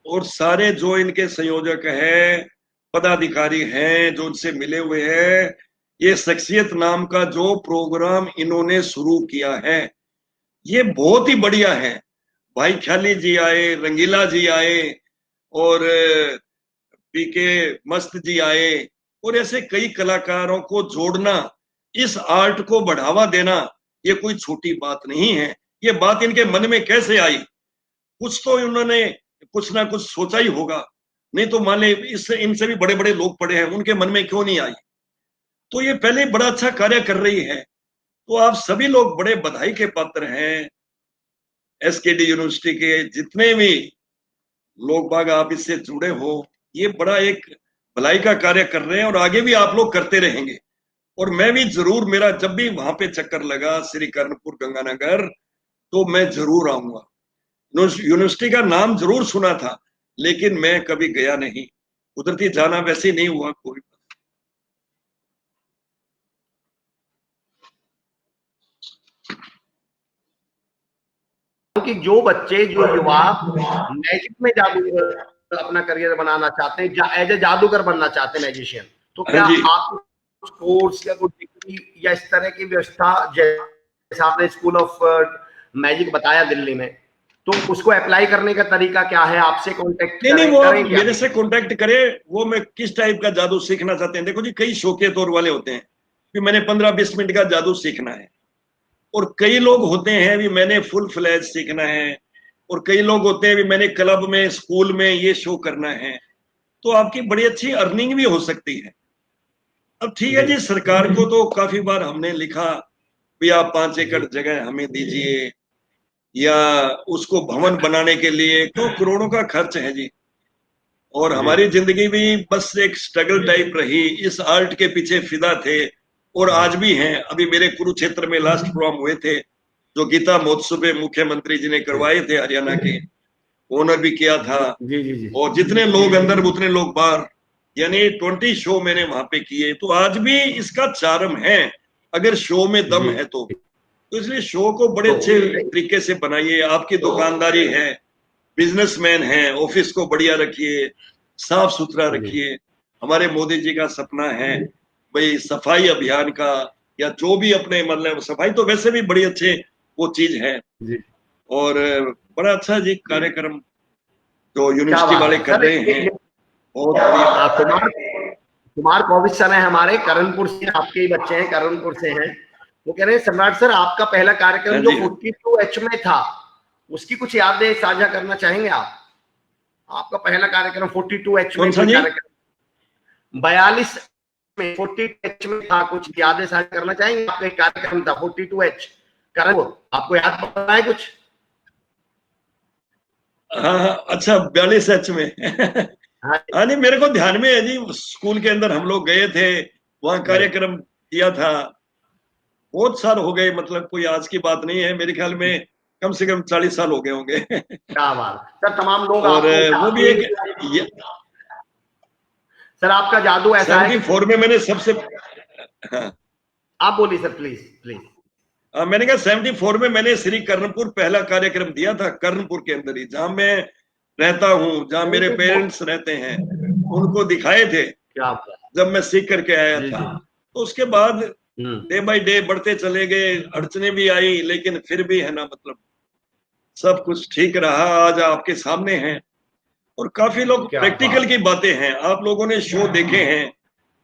और सारे जो इनके संयोजक हैं, पदाधिकारी हैं, जो उनसे मिले हुए हैं, ये शख्सियत नाम का जो प्रोग्राम इन्होंने शुरू किया है, ये बहुत ही बढ़िया है। भाई ख्याली जी आए, रंगीला जी आए, और पीके मस्त जी आए, और ऐसे कई कलाकारों को जोड़ना, इस आर्ट को बढ़ावा देना, ये कोई छोटी बात नहीं है। ये बात इनके मन में कैसे आई? कुछ तो उन्होंने कुछ ना कुछ सोचा ही होगा, नहीं तो मान ले इससे इनसे भी बड़े बड़े लोग पड़े हैं, उनके मन में क्यों नहीं आई? तो ये पहले बड़ा अच्छा कार्य कर रही है। तो आप सभी लोग बड़े बधाई के पात्र हैं। एसकेडी यूनिवर्सिटी के जितने भी लोग बाग आप इससे जुड़े हो, ये बड़ा एक भलाई का कार्य कर रहे हैं, और आगे भी आप लोग करते रहेंगे। और मैं भी जरूर, मेरा जब भी वहां पे चक्कर लगा श्री कर्णपुर गंगानगर, तो मैं जरूर आऊंगा। यूनिवर्सिटी का नाम जरूर सुना था, लेकिन मैं कभी गया नहीं, कुदरती जाना वैसे नहीं हुआ कोई। क्योंकि जो बच्चे, जो युवा मैजिक में जादूगर अपना करियर बनाना चाहते हैं, एज ए जादूगर बनना चाहते हैं, मैजिशियन, तो क्या आप कोर्स या कोई डिग्री या इस तरह की व्यवस्था, जैसे आपने स्कूल ऑफ मैजिक बताया दिल्ली में, तो उसको अप्लाई करने का तरीका क्या है? आपसे कांटेक्ट करें? नहीं, वो मेरे से कांटेक्ट करे, वो मैं किस टाइप का जादू सीखना चाहते हैं। देखो जी, कई शौकिया तौर वाले होते हैं कि मैंने 15-20 मिनट का जादू सीखना है, और कई लोग होते हैं भी मैंने फुल फ्लैज सीखना है, और कई लोग होते हैं भी मैंने क्लब में, स्कूल में ये शो करना है। तो आपकी बड़ी अच्छी अर्निंग भी हो सकती है। अब ठीक है जी, सरकार को तो काफी बार हमने लिखा भी आप 5 एकड़ जगह हमें दीजिए, या उसको भवन बनाने के लिए तो करोड़ों का खर्च है जी। और हमारी जिंदगी भी बस एक स्ट्रगल टाइप रही, इस आर्ट के पीछे फिदा थे, और आज भी हैं। अभी मेरे कुरुक्षेत्र में लास्ट प्रोग्राम हुए थे, जो गीता महोत्सव में मुख्यमंत्री जी ने करवाए थे, हरियाणा के ओनर भी किया था। और जितने लोग अंदर उतने लोग बाहर, यानी 20 शो मैंने वहां पे किए। तो आज भी इसका चार्म है, अगर शो में दम है तो इसलिए शो को बड़े अच्छे तरीके से बनाइए। आपकी दुकानदारी है, बिजनेसमैन है, ऑफिस को बढ़िया रखिए, साफ सुथरा रखिए। हमारे मोदी जी का सपना है भाई सफाई अभियान का, या जो भी अपने मतलब सफाई तो वैसे भी बड़ी अच्छे वो चीज है। और बड़ा अच्छा जी कार्यक्रम जो यूनिवर्सिटी वाले कर रहे हैं, बहुत कुमार कौविक सर है हमारे, करणपुर से, आपके ही बच्चे हैं, करणपुर से हैं। वो कह रहे हैं सम्राट सर, आपका पहला कार्यक्रम जो 42H में था, उसकी कुछ यादें साझा करना चाहेंगे आप? आपका पहला कार्यक्रम 42H में, 42 में 42H में था, कुछ यादें साझा करना चाहेंगे? आपका एक कार्यक्रम था 42H करणपुर, आपको याद पता है कुछ? हाँ, अच्छा 42H में हाँ नहीं, मेरे को ध्यान में है जी। स्कूल के अंदर हम लोग गए थे, वहां कार्यक्रम किया था। बहुत साल हो गए, मतलब कोई आज की बात नहीं है, मेरे ख्याल में कम से कम 40 साल हो गए होंगे। क्या बात सर, तमाम लोग। और वो भी एक सर आपका जादू ऐसा है। 74 में मैंने सबसे, आप बोलिए सर, प्लीज प्लीज। मैंने कहा 74 में मैंने श्री कर्णपुर पहला कार्यक्रम दिया था, कर्णपुर के अंदर ही, जहां मैं रहता हूँ, जहाँ मेरे पेरेंट्स रहते हैं, उनको दिखाए थे क्या बात। जब मैं सीख करके आया जी था। जी। तो उसके बाद हम्म। डे बाय डे बढ़ते चले गए, अड़चने भी आई, लेकिन फिर भी है ना, मतलब सब कुछ ठीक रहा। आज आपके सामने हैं और काफी लोग क्या प्रैक्टिकल बात की बातें हैं। आप लोगों ने शो देखे हैं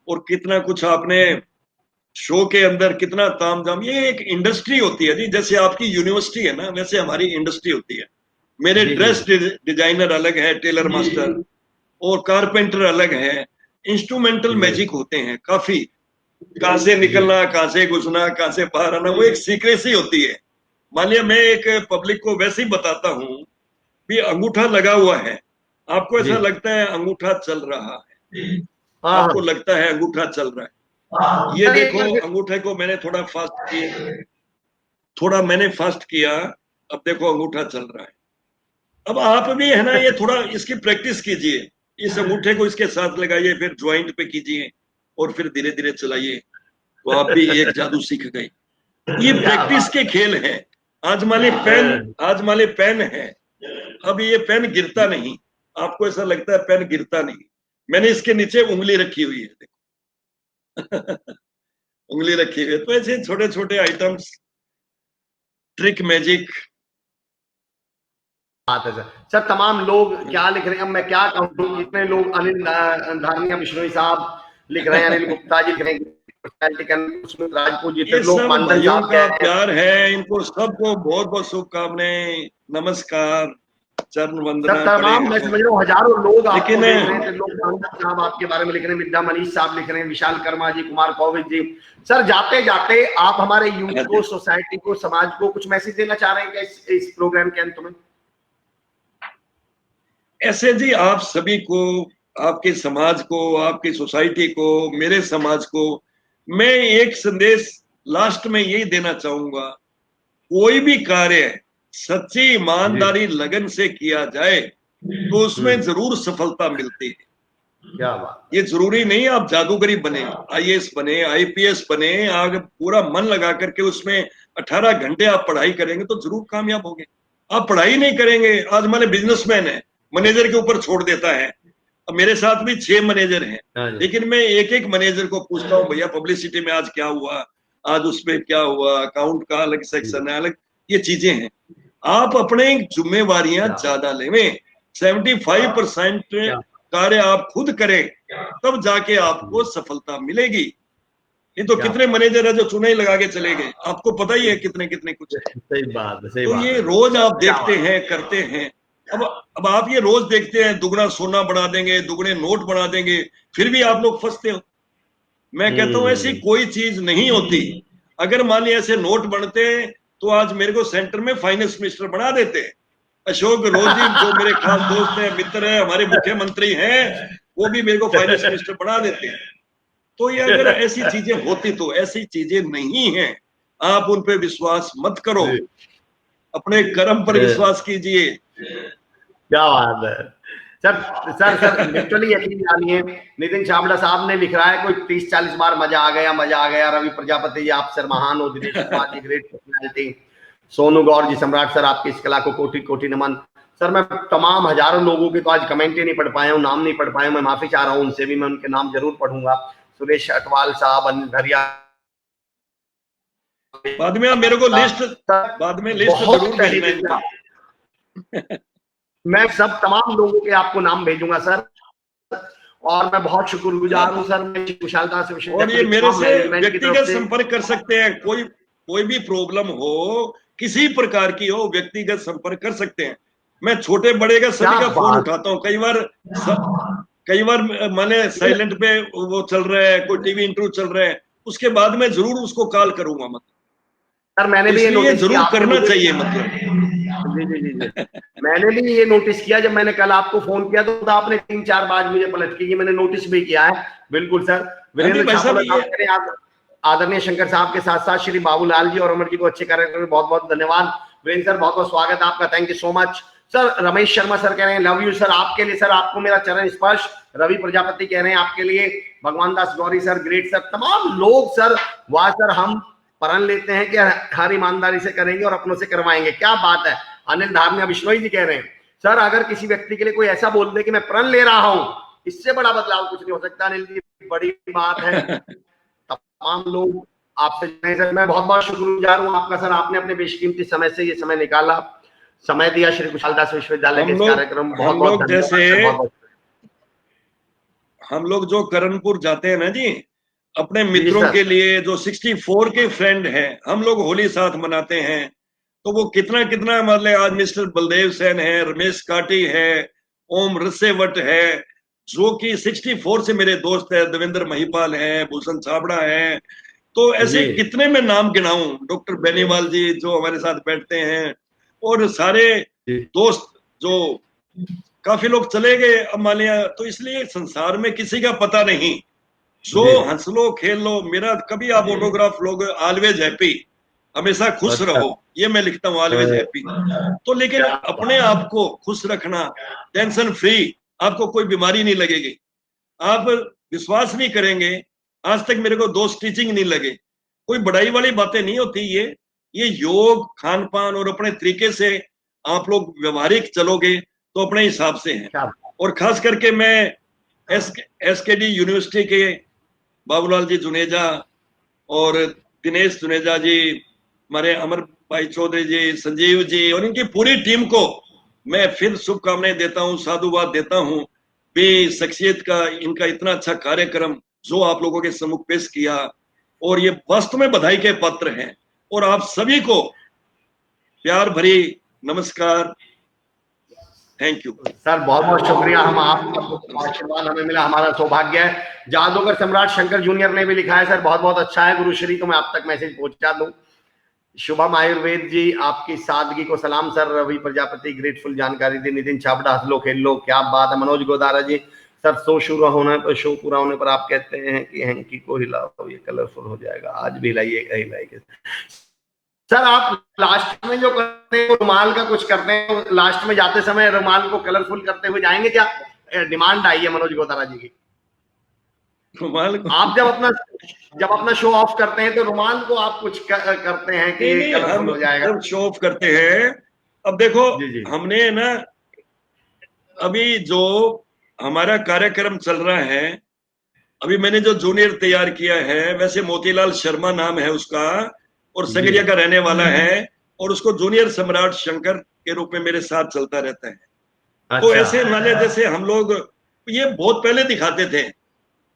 और कितना कुछ आपने शो के अंदर कितना तामझाम। ये एक इंडस्ट्री होती है जी, जैसे आपकी यूनिवर्सिटी है ना, वैसे हमारी इंडस्ट्री होती है। मेरे जी जी ड्रेस डिजाइनर अलग है, टेलर मास्टर, और कारपेंटर अलग है। इंस्ट्रूमेंटल जी मैजिक होते हैं काफी, कहां से जी। निकलना, कहां से घुसना, कहां से बाहर आना, वो एक सीक्रेसी होती है। मानिए मैं एक पब्लिक को वैसे ही बताता हूँ भी, अंगूठा लगा हुआ है, आपको जी। ऐसा लगता है अंगूठा चल रहा है, हाँ आपको हाँ। लगता है अंगूठा चल रहा है। ये सर एक देखो बार अंगूठे को मैंने थोड़ा फास्ट किया, थोड़ा मैंने फास्ट किया, अब देखो अंगूठा चल रहा है। अब आप भी है ना, ये थोड़ा इसकी प्रैक्टिस कीजिए, इस अंगूठे को इसके साथ लगाइए, फिर ज्वाइंट पे कीजिए और फिर धीरे धीरे चलाइए, तो आप भी एक जादू सीख गए। ये क्या प्रैक्टिस बात के खेल हैं। आज माले पेन, है। आज माले पेन है, अब ये पेन गिरता नहीं, आपको ऐसा लगता है पेन गिरता नहीं, मैंने इसके नीचे उंगली रखी हुई है, देखो उंगली रखी हुई है। तो ऐसे छोटे छोटे आइटम्स, ट्रिक मैजिक। बात है सर। सर तमाम लोग क्या लिख रहे हैं, अब मैं क्या कहूँ, जितने लोग अनिल धारनिया बिश्नोई साहब लिख रहे हैं, अनिल गुप्ता जी लिख रहे हैं, उसमें राजपूत जी, ये त्रिलोक सब मंडल भाइयों साहब का कह रहे हैं। प्यार है, इनको सबको बहुत बहुत शुभकामनाएं, नमस्कार, चरण सर वंदना पड़े तमाम मैं हाथों। समझ रहा हूँ हजारों लोग आपको लेकिन देख रहे हैं, त्रिलोक मंडल साहब आपके बारे में लिख रहे हैं, विद्या मनीष साहब लिख रहे हैं, विशाल कर्मा जी, कुमार कोविद जी। सर जाते जाते आप हमारे यूथ को, सोसाइटी को, समाज को कुछ मैसेज देना चाह रहे हैं क्या इस प्रोग्राम के अंत में? ऐसे जी आप सभी को, आपके समाज को, आपकी सोसाइटी को, मेरे समाज को मैं एक संदेश लास्ट में यही देना चाहूंगा, कोई भी कार्य सच्ची जी। ईमानदारी लगन से किया जाए तो उसमें हम्म। जरूर सफलता मिलती है। क्या बात। ये जरूरी नहीं आप जादूगरी बने, आईएएस बने, आईपीएस बने, आगे पूरा मन लगा करके उसमें 18 घंटे आप पढ़ाई करेंगे तो जरूर कामयाब होंगे। आप पढ़ाई नहीं करेंगे, आज मैंने बिजनेसमैन है, मैनेजर के ऊपर छोड़ देता है। अब मेरे साथ भी 6 मैनेजर हैं, हाँ जी। लेकिन मैं एक एक मैनेजर को पूछता हूँ, भैया पब्लिसिटी में आज क्या हुआ, आज उसमें क्या हुआ, अकाउंट का अलग सेक्शन है, अलग ये चीजें हैं। आप अपने जिम्मेवारियां क्या ज्यादा लेवें, 75% क्या कार्य आप खुद करें, तब जाके आपको सफलता मिलेगी। नहीं तो क्या कितने मैनेजर है जो चुनाई लगा के चले गए, आपको पता ही है कितने कितने कुछ है। सही बात है, सही तो बात ये है। रोज आप क्या देखते बात हैं, करते हैं। अब आप ये रोज देखते हैं, दुगना सोना बढ़ा देंगे, दुगने नोट बढ़ा देंगे, फिर भी आप लोग फंसते हो। मैं कहता हूं ऐसी हम्म। कोई चीज नहीं होती। अगर मान लिया ऐसे नोट बनते तो आज मेरे को सेंटर में फाइनेंस मिनिस्टर बना देते। अशोक गहलोत जो मेरे खास दोस्त हैं, मित्र हैं, हमारे मुख्यमंत्री हैं, वो भी मेरे को फाइनेंस मिनिस्टर बना देते हैं। तो ये अगर ऐसी चीजें होती, तो ऐसी चीजें नहीं है। आप उन पे विश्वास मत करो, जी। अपने कर्म पर विश्वास कीजिए। क्या बात है। सर सर सर लिटरली यकीन जानिए, नितिन चावड़ा साहब ने लिख रहा है कोई 30-40 बार मजा आ गया, मजा आ गया। रवि प्रजापति जी आप सर महान हो, दिनेश कुमार जी ग्रेट पर्सनैलिटी, सोनू गौर जी सम्राट सर आपकी इस कला को कोटि कोटि नमन। सर मैं तमाम हजारों लोगों के तो आज कमेंट ही नहीं पढ़ पाया हूँ, नाम नहीं पढ़ पाया हूँ, मैं माफी चाह रहा हूँ उनसे भी, मैं उनके नाम जरूर पढ़ूंगा। सुरेश अटवाल साहब, अनिल धरिया, बाद में आप मेरे को लिस्ट, बाद में लिस्ट बहुत जरूर भेजना इनकी। मैं सब तमाम लोगों के आपको नाम भेजूंगा सर, और मैं बहुत शुक्रगुजार हूँ सर, मैं कुशालता से और ये मेरे से मैनेजमेंट की तरफ व्यक्तिगत से। संपर्क कर सकते हैं, कोई भी प्रॉब्लम हो, किसी प्रकार की हो, व्यक्तिगत संपर्क कर सकते हैं। मैं छोटे बड़े का क्या सभी का फोन बात। उठाता हूँ। कई बार मैंने साइलेंट पे वो चल रहा है, कोई टीवी इंटरव्यू चल रहा है, उसके बाद मैं जरूर उसको कॉल करूंगा, मतलब सर मैंने तो भी ये इसलिए नोटिस किया, जरूर आपने करना मुझे चाहिए मतलब। जी जी जी जी, मैंने भी ये नोटिस किया, जब मैंने कल आपको फोन किया तो आपने 3-4 बार मुझे पलट की, मैंने नोटिस भी किया है। बिल्कुल सर। हाँ जी वीरेंद्र भाई साहब, छापोला ये साहब कह रहे हैं आदरणीय शंकर साहब के साथ साथ श्री बाबूलाल जी और अमर जी को अच्छे कार्यक्रम में बहुत बहुत धन्यवाद। वीरेंद्र सर बहुत बहुत स्वागत आपका, thank you so much. Sir Ramesh Sharma sir कह रहे हैं लव यू सर, आपके लिए सर आपको मेरा चरण स्पर्श। रवि प्रजापति कह रहे हैं आपके लिए, भगवान दास गौरी सर ग्रेट सर, तमाम लोग सर वाह सर, हम प्रण लेते हैं कि हर ईमानदारी से करेंगे और अपनों से करवाएंगे। क्या बात है। अनिल धारनिया बिश्नोई जी कह रहे हैं सर अगर किसी व्यक्ति के लिए कोई ऐसा बोल दे कि मैं प्रण ले रहा हूं, इससे बड़ा बदलाव कुछ नहीं हो सकता अनिल जी, बड़ी बात है। तमाम लोग आपसे जुड़े सर, मैं बहुत बहुत शुक्रगुजार हूँ आपका सर, आपने अपने बेशकीमती समय से ये समय निकाला, समय दिया श्री कुशालदास विश्वविद्यालय के इस कार्यक्रम, बहुत बहुत जैसे हम लोग जो करणपुर जाते हैं ना जी, अपने मित्रों के लिए जो 64 के फ्रेंड हैं, हम लोग होली साथ मनाते हैं, तो वो कितना कितना मतलब आज मिस्टर बलदेव सेन है, रमेश काटी है, ओम रसेवट है, जो कि 64 से मेरे दोस्त है, देवेंद्र महिपाल है, भूषण छाबड़ा है, तो ऐसे कितने में नाम गिनाऊं, डॉक्टर बेनीवाल जी जो हमारे साथ बैठते हैं, और सारे दोस्त जो काफी लोग चले गए अब मालिया, तो इसलिए संसार में किसी का पता नहीं, जो हंस लो खेल लो, मेरा कभी आप ऑटोग्राफ लोग ऑलवेज हैप्पी, हमेशा खुश रहो, ये मैं लिखता हूँ ऑलवेज हैप्पी। तो लेकिन अपने आप को खुश रखना, टेंशन फ्री, आपको कोई बीमारी नहीं लगेगी, आप विश्वास नहीं करेंगे, आज तक मेरे को 2 स्टिचिंग नहीं लगे, कोई बड़ाई वाली बातें नहीं होती, ये योग खान पान और अपने तरीके से आप लोग व्यवहारिक चलोगे तो अपने हिसाब से हैं। और खास करके मैं एसकेडी यूनिवर्सिटी के बाबूलाल जी जुनेजा और दिनेश जुनेजा जी, हमारे अमर भाई चौधरी जी, संजीव जी और इनकी पूरी टीम को मैं फिर शुभकामनाएं देता हूं, साधुवाद देता हूं, शख्सियत का इनका इतना अच्छा कार्यक्रम जो आप लोगों के सम्मुख पेश किया, और ये वास्तव में बधाई के पात्र हैं, और आप सभी को प्यार भरी नमस्कार, थैंक यू सर, बहुत बहुत शुक्रिया, हम आपका आशीर्वाद हमें मिला, हमारा सौभाग्य है। जादूगर सम्राट शंकर जूनियर ने भी लिखा है सर, बहुत बहुत अच्छा है गुरुश्री, तो मैं आप तक मैसेज पहुंचा दूं। शुभम आयुर्वेद जी, आपकी सादगी को सलाम सर। रवि प्रजापति, ग्रेटफुल जानकारी दी। नितिन छाबड़ा, हंस लो खेल लो, क्या बात है। मनोज गोदारा जी, सर शो पूरा होने पर आप कहते हैं कि हैंकी को हिलाओ, ये कलरफुल हो जाएगा, आज भी हिलाइए। सर आप लास्ट में जो करते हैं रुमाल का कुछ करते हैं, लास्ट में जाते समय रुमाल को कलरफुल करते हुए जाएंगे क्या? डिमांड आई है मनोज गोदारा जी की। रुमाल आप जब अपना शो ऑफ करते हैं तो रुमाल को आप कुछ करते हैं कि कलरफुल हो जाएगा? जब शो ऑफ करते हैं, अब देखो हमने ना अभी जो हमारा कार्यक्रम चल रहा है, अभी मैंने जो जूनियर तैयार किया है, वैसे मोतीलाल शर्मा नाम है उसका, और संगरिया का रहने वाला है, और उसको जूनियर सम्राट शंकर के रूप में मेरे साथ चलता रहता है। अच्छा। तो ऐसे माने जैसे हम लोग ये बहुत पहले दिखाते थे,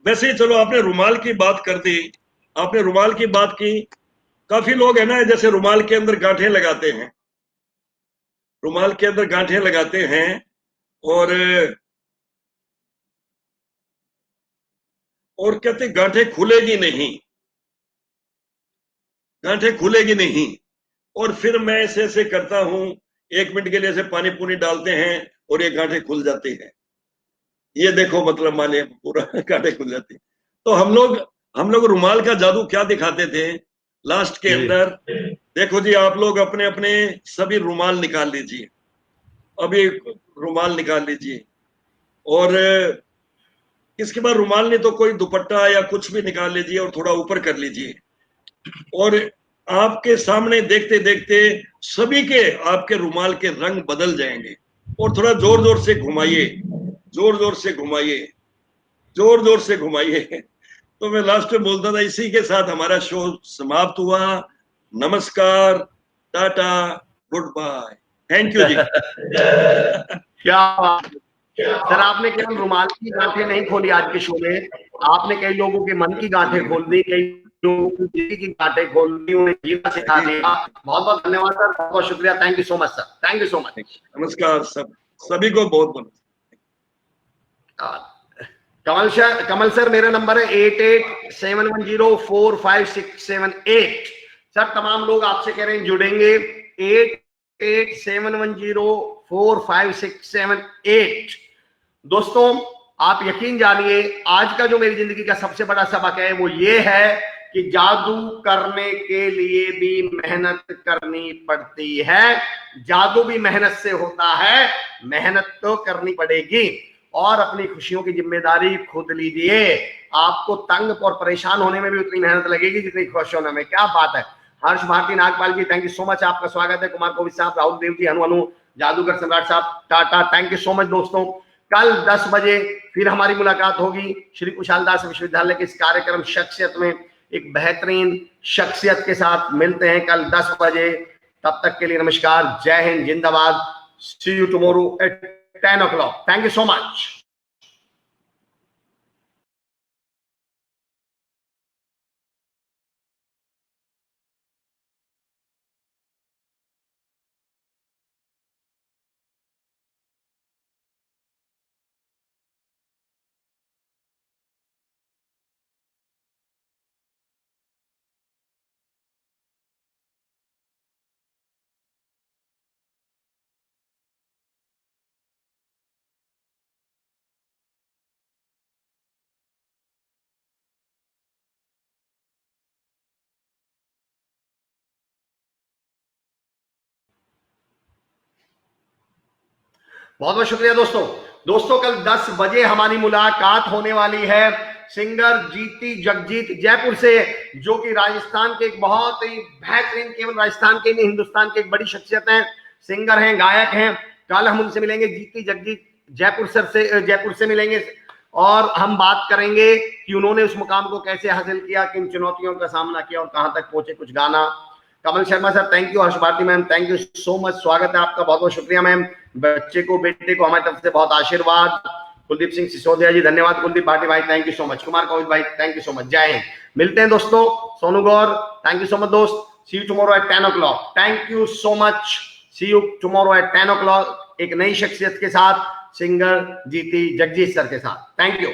वैसे ही चलो आपने रुमाल की बात कर दी, आपने रुमाल की बात की, काफी लोग है ना जैसे रुमाल के अंदर गांठें लगाते हैं, रुमाल के अंदर गांठें लगाते हैं, और कहते गांठें खुलेगी नहीं, गांठें खुलेगी नहीं, और फिर मैं ऐसे करता हूं, 1 मिनट के लिए ऐसे पानी पुनी डालते हैं और ये गांठें खुल जाती है, ये देखो मतलब माने पूरा गांठें खुल जाती है। तो हम लोग रुमाल का जादू क्या दिखाते थे लास्ट के अंदर, देखो जी आप लोग अपने अपने सभी रुमाल निकाल लीजिए, अभी रुमाल निकाल लीजिए, और इसके बाद रुमाल नहीं तो कोई दुपट्टा या कुछ भी निकाल लीजिए और थोड़ा ऊपर कर लीजिए, और आपके सामने देखते देखते सभी के आपके रुमाल के रंग बदल जाएंगे, और थोड़ा जोर जोर से घुमाइए, जोर जोर से घुमाइए, जोर जोर से घुमाइए। तो मैं लास्ट में बोलता था, इसी के साथ हमारा शो समाप्त हुआ। नमस्कार, tata, goodbye, thank you ji. क्या सर, आपने केवल रुमाल की गांठें नहीं खोली आज के शो में, आपने कई लोगों के मन की गांठें खोल दी, कई लोगों की गांठें खोल दी, उन्हें जीना सिखा दिया। बहुत बहुत धन्यवाद सर, बहुत बहुत शुक्रिया, thank you so much sir, thank you so much. नमस्कार सभी को बहुत बहुत। कमल सर, मेरा नंबर है 8871045678। सर तमाम लोग आपसे कह रहे हैं जुड़ेंगे, 8871045678। दोस्तों आप यकीन जानिए, आज का जो मेरी जिंदगी का सबसे बड़ा सबक है वो ये है कि जादू करने के लिए भी मेहनत करनी पड़ती है, जादू भी मेहनत से होता है, मेहनत तो करनी पड़ेगी, और अपनी खुशियों की जिम्मेदारी खुद लीजिए। आपको तंग और परेशान होने में भी उतनी मेहनत लगेगी जितनी खुश होने में। क्या बात है। हर्ष भारती नागपाल जी, थैंक यू सो मच, आपका स्वागत है। कुमार कोविद साहब, राहुल देव जी, हनु जादूगर सम्राट साहब Tata, thank you so much दोस्तों। कल 10 बजे फिर हमारी मुलाकात होगी श्री कुशाल दास विश्वविद्यालय के इस कार्यक्रम शख्सियत में। एक बेहतरीन शख्सियत के साथ मिलते हैं कल 10 बजे। तब तक के लिए नमस्कार, जय हिंद, जिंदाबाद। See you tomorrow at 10 o'clock। Thank you so much. बहुत बहुत शुक्रिया दोस्तों कल 10 बजे हमारी मुलाकात होने वाली है सिंगर जीती जगजीत जयपुर से, जो कि राजस्थान के एक बहुत ही बेहतरीन, केवल राजस्थान के नहीं हिंदुस्तान के एक बड़ी शख्सियत हैं, सिंगर हैं, गायक हैं। कल हम उनसे मिलेंगे, जीती जगजीत जयपुर से मिलेंगे और हम बात करेंगे कि उन्होंने उस मुकाम को कैसे हासिल किया, किन चुनौतियों का सामना किया और कहां तक पहुंचे। कुछ गाना। Kamal Sharma sir thank you, Harsh Bharti ma'am thank you so much, स्वागत है आपका, बहुत बहुत शुक्रिया मैम। बच्चे को बेटे को हमारी तरफ से बहुत आशीर्वाद। कुलदीप सिंह सिसोदिया जी धन्यवाद, कुलदीप भाटी भाई thank you so much, Kumar Kaushik भाई थैंक यू सो मच, जय हिंद। मिलते हैं दोस्तों, Sonu Gaur thank you so much दोस्त, see you tomorrow at 10 o'clock। Thank you so much, see you tomorrow at 10 o'clock एक नई शख्सियत के साथ, सिंगर जीती जगजीत सर के साथ। Thank you.